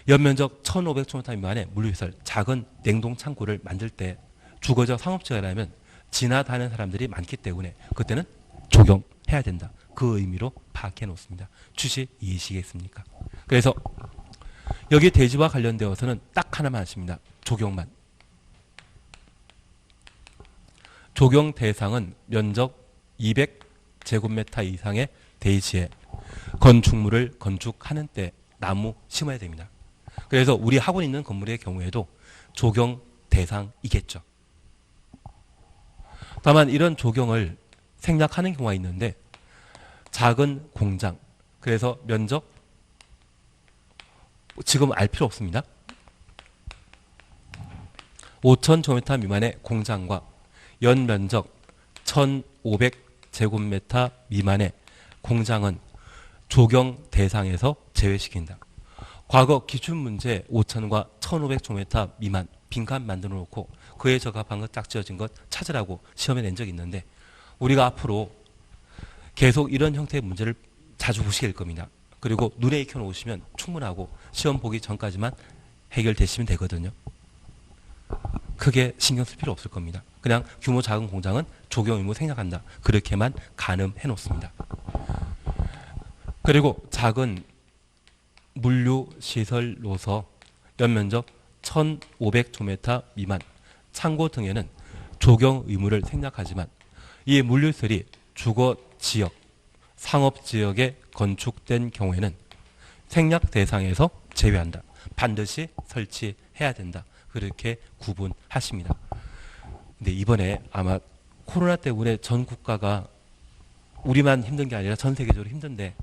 연면적 1,500제곱미터 미만의 물류시설, 작은 냉동 창고를 만들 때 주거적 상업지역이라면 지나다니는 사람들이 많기 때문에 그때는 조경해야 된다. 그 의미로 파악해 놓습니다. 취지 이해시겠습니까? 그래서 여기 대지와 관련되어서는 딱 하나만 하십니다. 조경만. 조경 대상은 면적 200제곱미터 이상의 대지에 건축물을 건축하는 때 나무 심어야 됩니다. 그래서 우리 하고 있는 건물의 경우에도 조경 대상이겠죠. 다만 이런 조경을 생략하는 경우가 있는데 작은 공장, 그래서 면적 지금 알 필요 없습니다. 5,000제곱미터 미만의 공장과 연면적 1,500제곱미터 미만의 공장은 조경 대상에서 제외시킨다. 과거 기출문제 5,000과 1,500제곱미터 미만 빈칸 만들어 놓고 그에 적합한 것 딱 지어진 것 찾으라고 시험에 낸 적이 있는데 우리가 앞으로 계속 이런 형태의 문제를 자주 보시게 될 겁니다. 그리고 눈에 익혀 놓으시면 충분하고 시험 보기 전까지만 해결되시면 되거든요. 크게 신경 쓸 필요 없을 겁니다. 그냥 규모 작은 공장은 조경 의무 생략한다. 그렇게만 가늠해 놓습니다. 그리고 작은 물류시설로서 연면적 1,500제곱미터 미만 창고 등에는 조경 의무를 생략하지만 이 물류시설이 주거지역, 상업지역에 건축된 경우에는 생략 대상에서 제외한다. 반드시 설치해야 된다. 그렇게 구분하십니다. 근데 이번에 아마 코로나 때문에 전 국가가 우리만 힘든 게 아니라 전 세계적으로 힘든데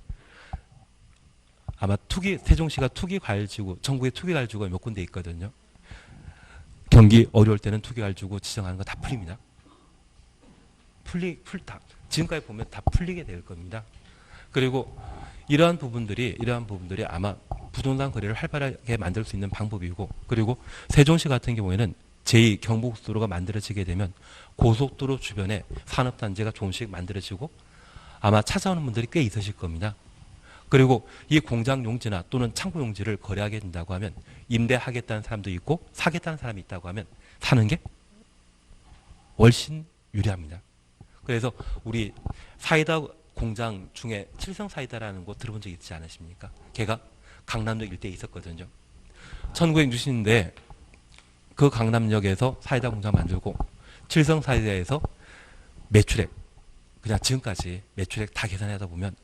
아마 세종시가 투기과열지구, 전국에 투기과열지구가 몇 군데 있거든요. 경기 어려울 때는 투기과열지구 지정하는 거 다 풀립니다. 지금까지 보면 다 풀리게 될 겁니다. 그리고 이러한 부분들이 아마 부동산 거래를 활발하게 만들 수 있는 방법이고, 그리고 세종시 같은 경우에는 제2 경부고속도로가 만들어지게 되면 고속도로 주변에 산업단지가 조금씩 만들어지고 아마 찾아오는 분들이 꽤 있으실 겁니다. 그리고 이 공장 용지나 또는 창고 용지를 거래하게 된다고 하면 임대하겠다는 사람도 있고 사겠다는 사람이 있다고 하면 사는 게 훨씬 유리합니다. 그래서 우리 사이다 공장 중에 칠성사이다라는 곳 들어본 적 있지 않으십니까? 걔가 강남역 일대에 있었거든요. 1960년대 그 강남역에서 사이다 공장 만들고 칠성사이다에서 매출액, 그냥 지금까지 매출액 다 계산하다 보면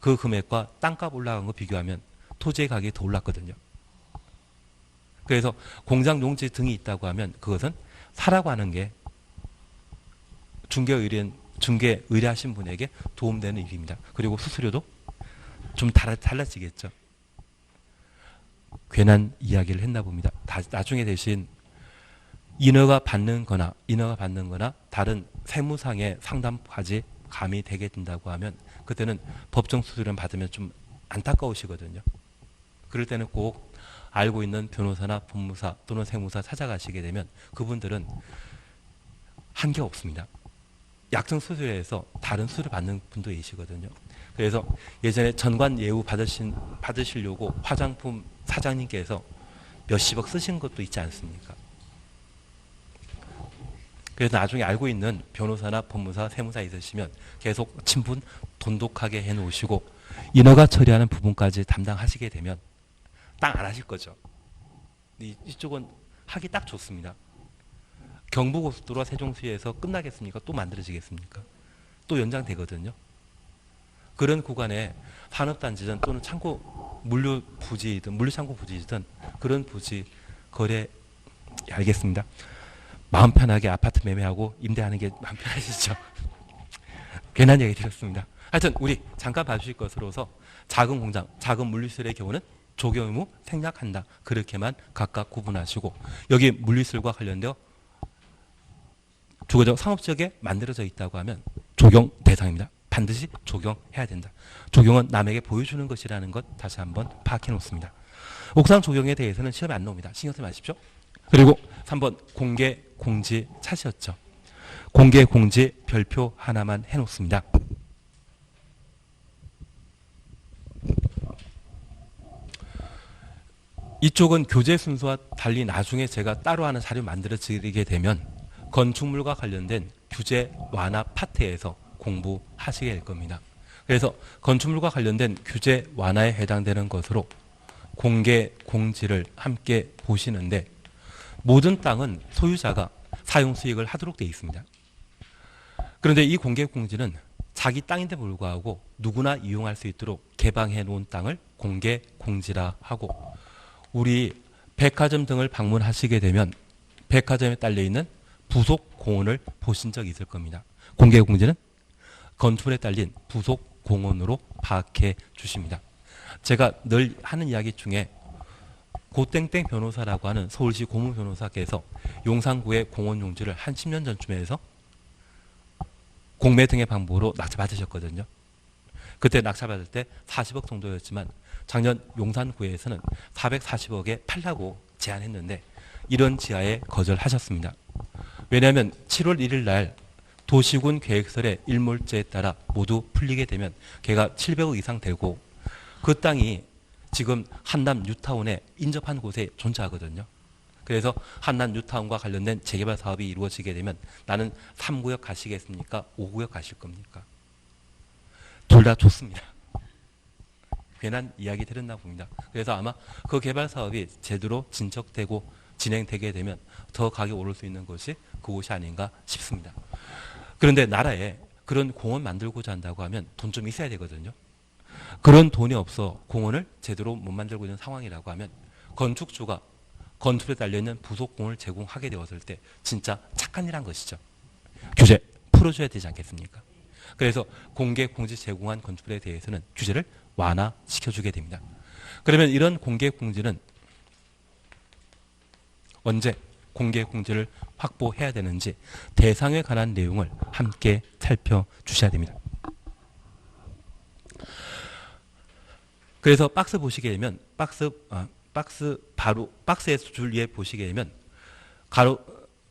그 금액과 땅값 올라간 거 비교하면 토지의 가격이 더 올랐거든요. 그래서 공장 용지 등이 있다고 하면 그것은 사라고 하는 게 중개 의뢰하신 분에게 도움되는 일입니다. 그리고 수수료도 좀 달라지겠죠. 괜한 이야기를 했나 봅니다. 나중에 대신 인허가 받는 거나 다른 세무상의 상담까지 가미되게 된다고 하면 그때는 법정 수수료를 받으면 좀 안타까우시거든요. 그럴 때는 꼭 알고 있는 변호사나 법무사 또는 세무사 찾아가시게 되면 그분들은 한계 없습니다. 약정 수수료에서 다른 수수료 받는 분도 계시거든요. 그래서 예전에 전관 예우 받으시려고 화장품 사장님께서 몇십억 쓰신 것도 있지 않습니까? 그래서 나중에 알고 있는 변호사나 법무사, 세무사 있으시면 계속 친분 돈독하게 해놓으시고 인허가 처리하는 부분까지 담당하시게 되면 땅 안 하실 거죠. 이쪽은 하기 딱 좋습니다. 경부고속도로가 세종시에서 끝나겠습니까? 또 만들어지겠습니까? 또 연장되거든요. 그런 구간에 산업단지든 또는 창고 물류부지든 물류창고 부지든 그런 부지 거래 알겠습니다. 마음 편하게 아파트 매매하고 임대하는 게 마음 편하시죠? 괜한 얘기 드렸습니다. 하여튼 우리 잠깐 봐주실 것으로서 작은 공장, 작은 물류시설의 경우는 적용 의무 생략한다. 그렇게만 각각 구분하시고 여기 물류시설과 관련되어 주거적 상업지역에 만들어져 있다고 하면 적용 대상입니다. 반드시 적용해야 된다. 적용은 남에게 보여주는 것이라는 것 다시 한번 파악해 놓습니다. 옥상 적용에 대해서는 시험에 안 나옵니다. 신경 쓰지 마십시오. 그리고 3번 공개 공지 차시였죠. 공개 공지 별표 하나만 해놓습니다. 이쪽은 교재 순서와 달리 나중에 제가 따로 하는 자료 만들어 드리게 되면 건축물과 관련된 규제 완화 파트에서 공부하시게 될 겁니다. 그래서 건축물과 관련된 규제 완화에 해당되는 것으로 공개 공지를 함께 보시는데 모든 땅은 소유자가 사용 수익을 하도록 되어 있습니다. 그런데 이 공개 공지는 자기 땅인데 불구하고 누구나 이용할 수 있도록 개방해 놓은 땅을 공개 공지라 하고 우리 백화점 등을 방문하시게 되면 백화점에 딸려 있는 부속 공원을 보신 적이 있을 겁니다. 공개 공지는 건축물에 딸린 부속 공원으로 파악해 주십니다. 제가 늘 하는 이야기 중에 고땡땡 변호사라고 하는 서울시 고문 변호사께서 용산구의 공원 용지를 한 10년 전쯤에 해서 공매 등의 방법으로 낙찰받으셨거든요. 그때 낙찰받을 때 40억 정도였지만 작년 용산구에서는 440억에 팔라고 제안했는데 이런 지하에 거절하셨습니다. 왜냐하면 7월 1일 날 도시군 계획설의 일몰제에 따라 모두 풀리게 되면 걔가 700억 이상 되고 그 땅이 지금 한남 뉴타운에 인접한 곳에 존재하거든요. 그래서 한남 뉴타운과 관련된 재개발 사업이 이루어지게 되면 나는 3구역 가시겠습니까? 5구역 가실 겁니까? 둘 다 좋습니다. 괜한 이야기 들었나 봅니다. 그래서 아마 그 개발 사업이 제대로 진척되고 진행되게 되면 더 가격이 오를 수 있는 것이 그곳이 아닌가 싶습니다. 그런데 나라에 그런 공원 만들고자 한다고 하면 돈 좀 있어야 되거든요. 그런 돈이 없어 공원을 제대로 못 만들고 있는 상황이라고 하면 건축주가 건축에 달려있는 부속공을 제공하게 되었을 때 진짜 착한 일 한 것이죠. 규제 풀어줘야 되지 않겠습니까? 그래서 공개 공지 제공한 건축물에 대해서는 규제를 완화시켜주게 됩니다. 그러면 이런 공개 공지는 언제 공개 공지를 확보해야 되는지 대상에 관한 내용을 함께 살펴주셔야 됩니다. 그래서 박스 보시게 되면 박스에서 줄 위에 보시게 되면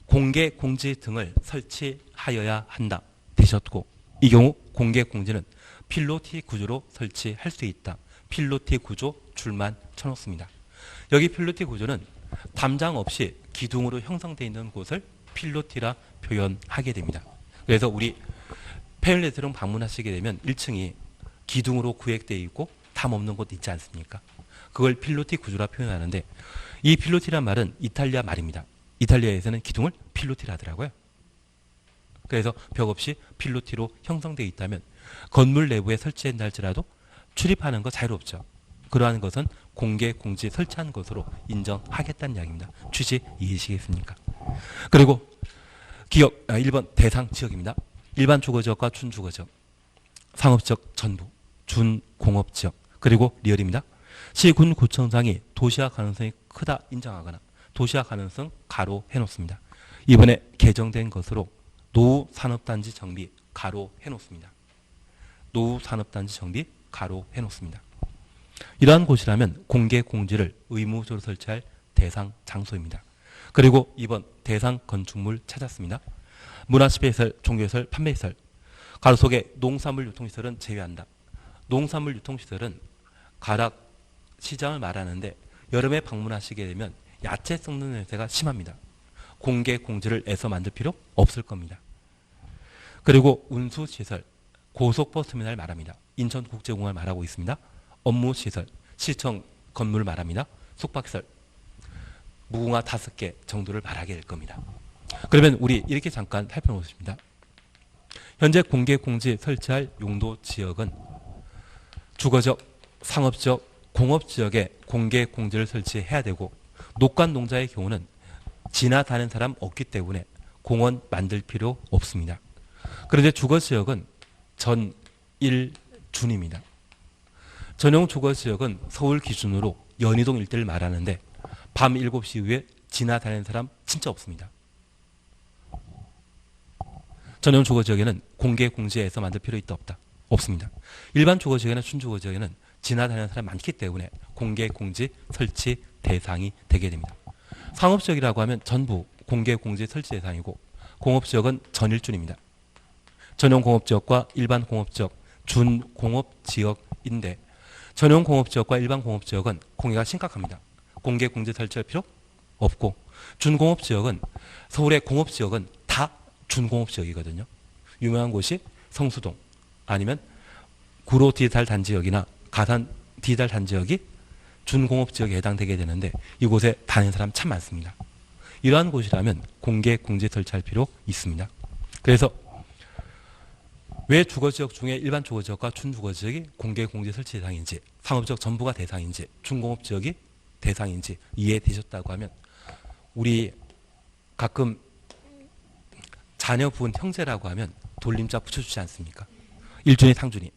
공개 공지 등을 설치하여야 한다 되셨고 이 경우 공개 공지는 필로티 구조로 설치할 수 있다. 필로티 구조 줄만 쳐놓습니다. 여기 필로티 구조는 담장 없이 기둥으로 형성되어 있는 곳을 필로티라 표현하게 됩니다. 그래서 우리 페일레트룸 방문하시게 되면 1층이 기둥으로 구획되어 있고 담 없는 곳 있지 않습니까? 그걸 필로티 구조라 표현하는데 이 필로티란 말은 이탈리아 말입니다. 이탈리아에서는 기둥을 필로티라 하더라고요. 그래서 벽 없이 필로티로 형성되어 있다면 건물 내부에 설치된다 할지라도 출입하는 거 자유롭죠. 그러한 것은 공개 공지 설치한 것으로 인정하겠다는 이야기입니다. 취지 이해하시겠습니까? 그리고 기업 1번 대상 지역입니다. 일반 주거지역과 준주거지역, 상업지역 전부, 준공업지역, 그리고 리얼입니다. 시군 구청장이 도시화 가능성이 크다 인정하거나 도시화 가능성 가로 해놓습니다. 이번에 개정된 것으로 노후 산업단지 정비 가로 해놓습니다. 노후 산업단지 정비 가로 해놓습니다. 이러한 곳이라면 공개 공지를 의무적으로 설치할 대상 장소입니다. 그리고 2번 대상 건축물 찾았습니다. 문화시설시설, 종교시설, 판매시설, 가로 속에 농산물 유통시설은 제외한다. 농산물 유통시설은 가락 시장을 말하는데 여름에 방문하시게 되면 야채 썩는 냄새가 심합니다. 공개 공지를 애써 만들 필요 없을 겁니다. 그리고 운수시설, 고속버스터미널 말합니다. 인천국제공항을 말하고 있습니다. 업무시설, 시청 건물을 말합니다. 숙박시설, 무궁화 5개 정도를 말하게 될 겁니다. 그러면 우리 이렇게 잠깐 살펴보겠습니다. 현재 공개공지 설치할 용도 지역은 주거적, 상업적, 공업지역에 공개공지를 설치해야 되고 녹간농자의 경우는 지나다니는 사람 없기 때문에 공원 만들 필요 없습니다. 그런데 주거지역은 전일준입니다. 전용 주거지역은 서울 기준으로 연희동 일대를 말하는데 밤 7시 이후에 지나다니는 사람 진짜 없습니다. 전용 주거지역에는 공개공지에서 만들 필요 있다 없다? 없습니다. 일반 주거지역이나 준주거지역에는 지나다니는 사람 많기 때문에 공개공지 설치 대상이 되게 됩니다. 상업지역이라고 하면 전부 공개공지 설치 대상이고 공업지역은 전일준입니다. 전용 공업지역과 일반 공업지역, 준공업지역인데 전용 공업지역과 일반 공업지역은 공해가 심각합니다. 공개공지 설치할 필요 없고 준공업지역은 서울의 공업지역은 다 준공업지역이거든요. 유명한 곳이 성수동 아니면 구로 디지털 단지역이나 가산 디지털 단지역이 준공업지역에 해당되게 되는데 이곳에 다니는 사람 참 많습니다. 이러한 곳이라면 공개공지 설치할 필요 있습니다. 그래서 왜 주거지역 중에 일반 주거지역과 준주거지역이 공개공지 설치 대상인지 상업지역 전부가 대상인지 준공업지역이 대상인지 이해되셨다고 하면 우리 가끔 자녀 부은 형제라고 하면 돌림자 붙여주지 않습니까? 일준이 상준이.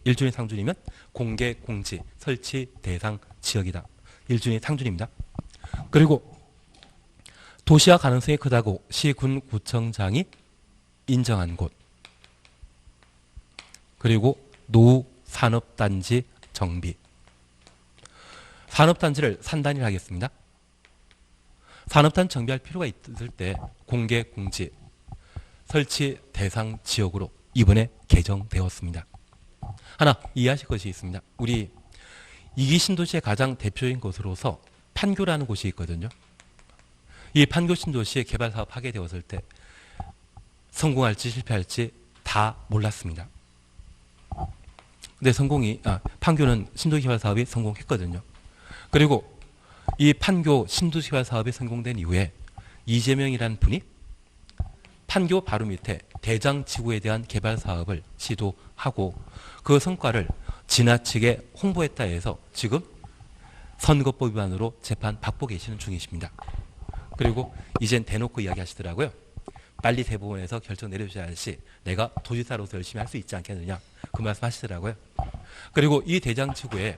일준이 상준이면 공개공지 설치 대상 지역이다. 일준이 상준입니다. 그리고 도시화 가능성이 크다고 시군 구청장이 인정한 곳. 그리고 노후 산업단지 정비. 산업단지를 산단위로 하겠습니다. 산업단지 정비할 필요가 있을 때 공개공지 설치 대상 지역으로 이번에 개정되었습니다. 하나 이해하실 것이 있습니다. 우리 이기 신도시의 가장 대표적인 곳으로서 판교라는 곳이 있거든요. 이 판교 신도시의 개발 사업 하게 되었을 때 성공할지 실패할지 다 몰랐습니다. 근데 판교는 신도시 개발 사업이 성공했거든요. 그리고 이 판교 신도시 개발 사업이 성공된 이후에 이재명이라는 분이 판교 바로 밑에 대장지구에 대한 개발 사업을 시도하고 그 성과를 지나치게 홍보했다 해서 지금 선거법 위반으로 재판 받고 계시는 중이십니다. 그리고 이젠 대놓고 이야기하시더라고요. 빨리 대법원에서 결정 내려줘야지 내가 도지사로서 열심히 할 수 있지 않겠느냐 그 말씀 하시더라고요. 그리고 이 대장지구에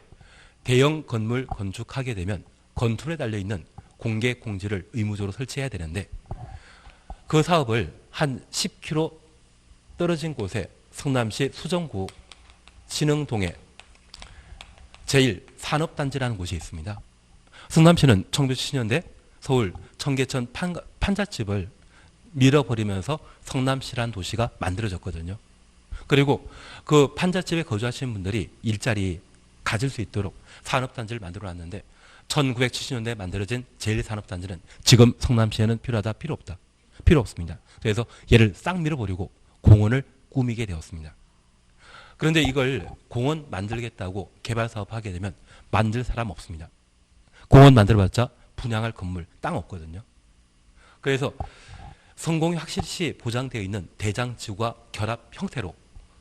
대형 건물 건축하게 되면 건투에 달려있는 공개 공지를 의무적으로 설치해야 되는데 그 사업을 한 10km 떨어진 곳에 성남시 수정구 신흥동에 제1산업단지라는 곳이 있습니다. 성남시는 1970년대 서울 청계천 판잣집을 밀어버리면서 성남시라는 도시가 만들어졌거든요. 그리고 그 판잣집에 거주하시는 분들이 일자리 가질 수 있도록 산업단지를 만들어놨는데 1970년대에 만들어진 제1산업단지는 지금 성남시에는 필요하다 필요 없다. 필요 없습니다. 그래서 얘를 싹 밀어버리고 공원을 꾸미게 되었습니다. 그런데 이걸 공원 만들겠다고 개발 사업하게 되면 만들 사람 없습니다. 공원 만들어봤자 분양할 건물 땅 없거든요. 그래서 성공이 확실시 보장되어 있는 대장지구와 결합 형태로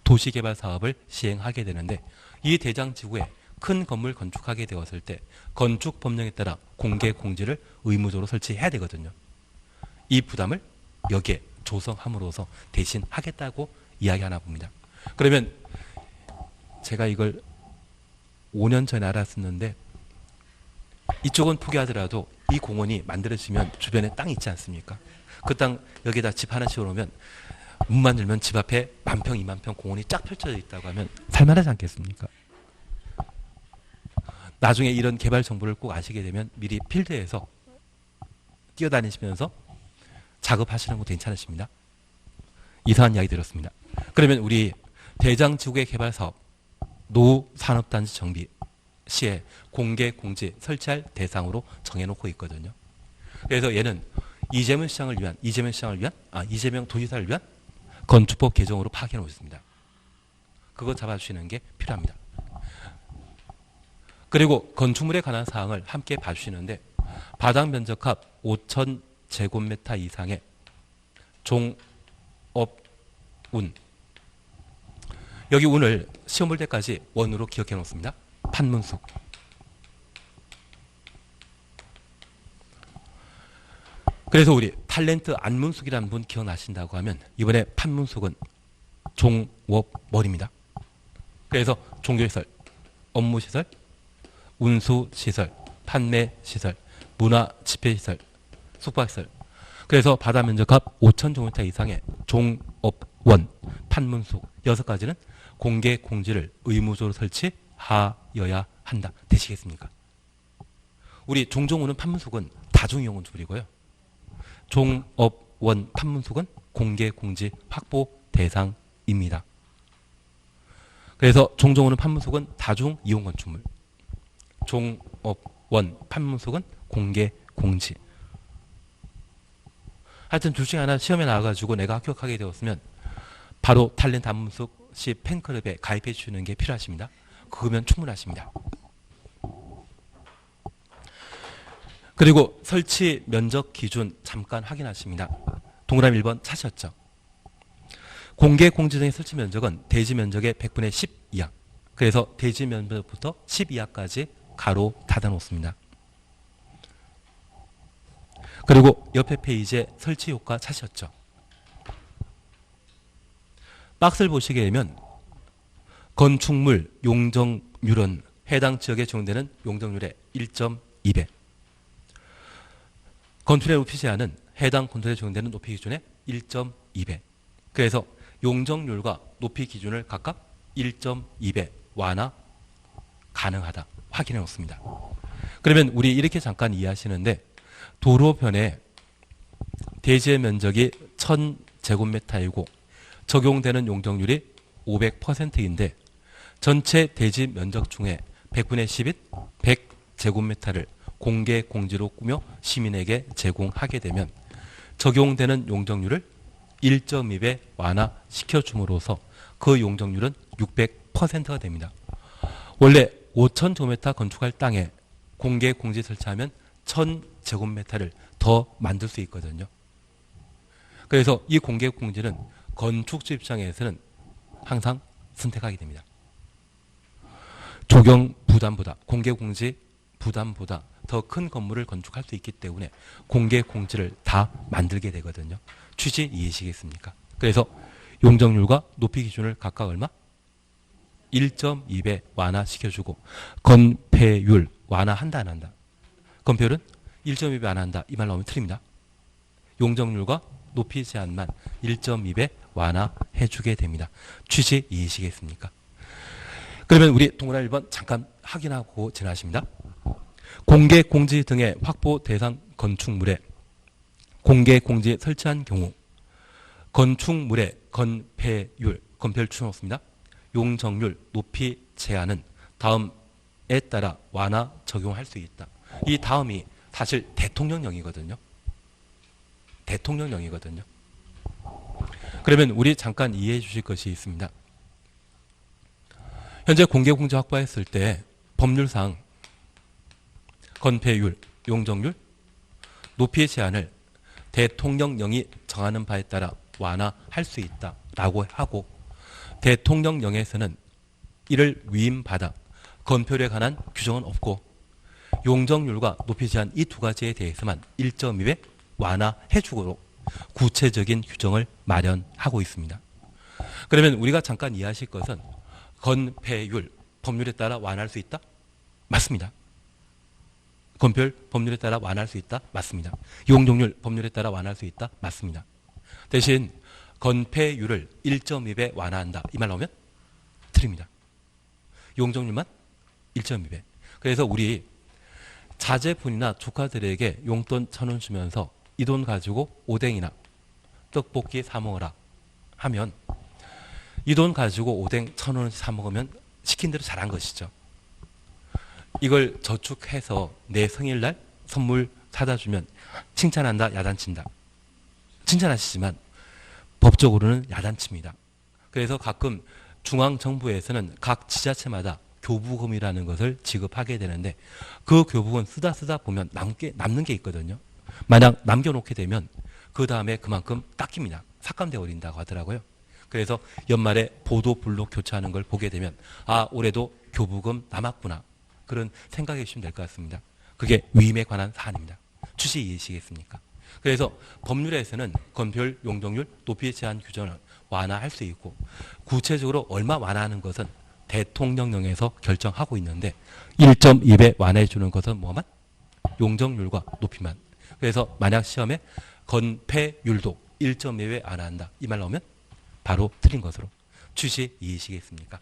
도시개발 사업을 시행하게 되는데 이 대장지구에 큰 건물 건축하게 되었을 때 건축 법령에 따라 공개 공지를 의무적으로 설치해야 되거든요. 이 부담을 여기에 조성함으로써 대신 하겠다고 이야기하나 봅니다. 그러면 제가 이걸 5년 전에 알았었는데 이쪽은 포기하더라도 이 공원이 만들어지면 주변에 땅이 있지 않습니까? 그 땅 여기다 집 하나씩 놓으면 문만 열면 집 앞에 10,000평, 20,000평 공원이 쫙 펼쳐져 있다고 하면 살만하지 않겠습니까? 나중에 이런 개발 정보를 꼭 아시게 되면 미리 필드에서 뛰어다니시면서 작업하시는 것도 괜찮으십니다. 이상한 이야기 들었습니다. 그러면 우리 대장지구의 개발 사업, 노후 산업단지 정비 시에 공개 공지 설치할 대상으로 정해놓고 있거든요. 그래서 얘는 이재명 도지사를 위한 건축법 개정으로 파악해 놓습니다. 그거 잡아주시는 게 필요합니다. 그리고 건축물에 관한 사항을 함께 봐주시는데 바닥 면적합 5,000제곱미터 이상의 종업운. 여기 운을 시험 볼 때까지 원으로 기억해 놓습니다. 판문숙. 그래서 우리 탤런트 안문숙이라는 분 기억나신다고 하면 이번에 판문숙은 종업월입니다. 그래서 종교시설, 업무시설, 운수시설, 판매시설, 문화집회시설, 숙박시설. 그래서 바다 면적합 5,000제곱미터 이상의 종업원, 판문숙 6가지는 공개 공지를 의무적으로 설치하여야 한다. 되시겠습니까? 우리 종종우는 판문숙은 다중이용은 줄이고요. 종업원, 판문숙은 공개 공지 확보 대상입니다. 그래서 종종우는 판문숙은 다중이용 건축물, 종업원, 판문숙은 공개 공지. 하여튼 둘 중에 하나 시험에 나와가지고 내가 합격하게 되었으면 바로 탤런트 안문숙 씨 팬클럽에 가입해 주시는 게 필요하십니다. 그거면 충분하십니다. 그리고 설치 면적 기준 잠깐 확인하십니다. 동그라미 1번 찾으셨죠? 공개 공지등의 설치 면적은 대지 면적의 100분의 10 이하. 그래서 대지 면적부터 10 이하까지 가로 닫아 놓습니다. 그리고 옆에 페이지에 설치 효과 찾으셨죠? 박스를 보시게 되면 건축물 용적률은 해당 지역에 적용되는 용적률의 1.2배. 건축의 높이 제한은 해당 건축에 적용되는 높이 기준의 1.2배. 그래서 용적률과 높이 기준을 각각 1.2배 완화 가능하다. 확인해 놓습니다. 그러면 우리 이렇게 잠깐 이해하시는데 도로변에 대지의 면적이 1000제곱미터이고 적용되는 용적률이 500%인데 전체 대지 면적 중에 100분의 10인 100제곱미터를 공개 공지로 꾸며 시민에게 제공하게 되면 적용되는 용적률을 1.2배 완화시켜 줌으로써 그 용적률은 600%가 됩니다. 원래 5,000제곱미터 건축할 땅에 공개 공지 설치하면 1,000제곱미터를 더 만들 수 있거든요. 그래서 이 공개 공지는 건축주 입장에서는 항상 선택하게 됩니다. 조경 부담보다, 공개 공지 부담보다 더 큰 건물을 건축할 수 있기 때문에 공개 공지를 다 만들게 되거든요. 취지 이해하시겠습니까? 그래서 용적률과 높이 기준을 각각 얼마? 1.2배 완화시켜주고 건폐율 완화한다 안 한다? 건폐율은 1.2배 완화한다. 이 말 나오면 틀립니다. 용적률과 높이 제한만 1.2배 완화해주게 됩니다. 취지 이해하시겠습니까? 그러면 우리 동그라미 1번 잠깐 확인하고 지나십니다. 공개 공지 등의 확보 대상 건축물에 공개 공지 설치한 경우 건축물의 건폐율, 건폐율 추천없습니다. 용적률, 높이 제한은 다음에 따라 완화 적용할 수 있다. 이 다음이 사실 대통령령이거든요. 대통령령이거든요. 그러면 우리 잠깐 이해해 주실 것이 있습니다. 현재 공개 공지 확보했을 때 법률상 건폐율, 용적률, 높이 제한을 대통령령이 정하는 바에 따라 완화할 수 있다라고 하고 대통령령에서는 이를 위임받아 건폐율에 관한 규정은 없고 용적률과 높이 제한 이 두 가지에 대해서만 1.2배 완화해주도록 구체적인 규정을 마련하고 있습니다. 그러면 우리가 잠깐 이해하실 것은 건폐율, 법률에 따라 완화할 수 있다? 맞습니다. 건폐율, 법률에 따라 완화할 수 있다? 맞습니다. 용적률, 법률에 따라 완화할 수 있다? 맞습니다. 대신 건폐율을 1.2배 완화한다. 이 말 나오면 틀립니다. 용적률만 1.2배. 그래서 우리 자제분이나 조카들에게 용돈 1,000원 주면서 이 돈 가지고 오뎅이나 떡볶이 사 먹어라 하면 이 돈 가지고 오뎅 1,000원씩 사 먹으면 시킨 대로 잘한 것이죠. 이걸 저축해서 내 생일날 선물 사다 주면 칭찬한다, 야단친다. 칭찬하시지만 법적으로는 야단칩니다. 그래서 가끔 중앙정부에서는 각 지자체마다 교부금이라는 것을 지급하게 되는데 그 교부금 쓰다 보면 남는 게 있거든요. 만약 남겨놓게 되면 그 다음에 그만큼 깎입니다. 삭감되어 버린다고 하더라고요. 그래서 연말에 보도 블록 교체하는 걸 보게 되면 아 올해도 교부금 남았구나 그런 생각해 주시면 될 것 같습니다. 그게 위임에 관한 사안입니다. 취지 이해시겠습니까? 그래서 법률에서는 건폐율, 용적률, 높이 제한 규정을 완화할 수 있고 구체적으로 얼마 완화하는 것은 대통령령에서 결정하고 있는데 1.2배 완화해 주는 것은 뭐만? 용적률과 높이만. 그래서 만약 시험에 건폐율도 1.2배 완화한다. 이 말 나오면 바로 틀린 것으로 취지 이해시겠습니까?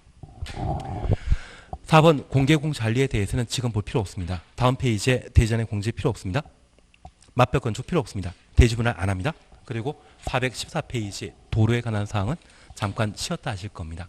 4번 공개공관리에 대해서는 지금 볼 필요 없습니다. 다음 페이지에 대전의 공지 필요 없습니다. 맞별 건축 필요 없습니다. 대지분할 안 합니다. 그리고 414페이지 도로에 관한 사항은 잠깐 쉬었다 하실 겁니다.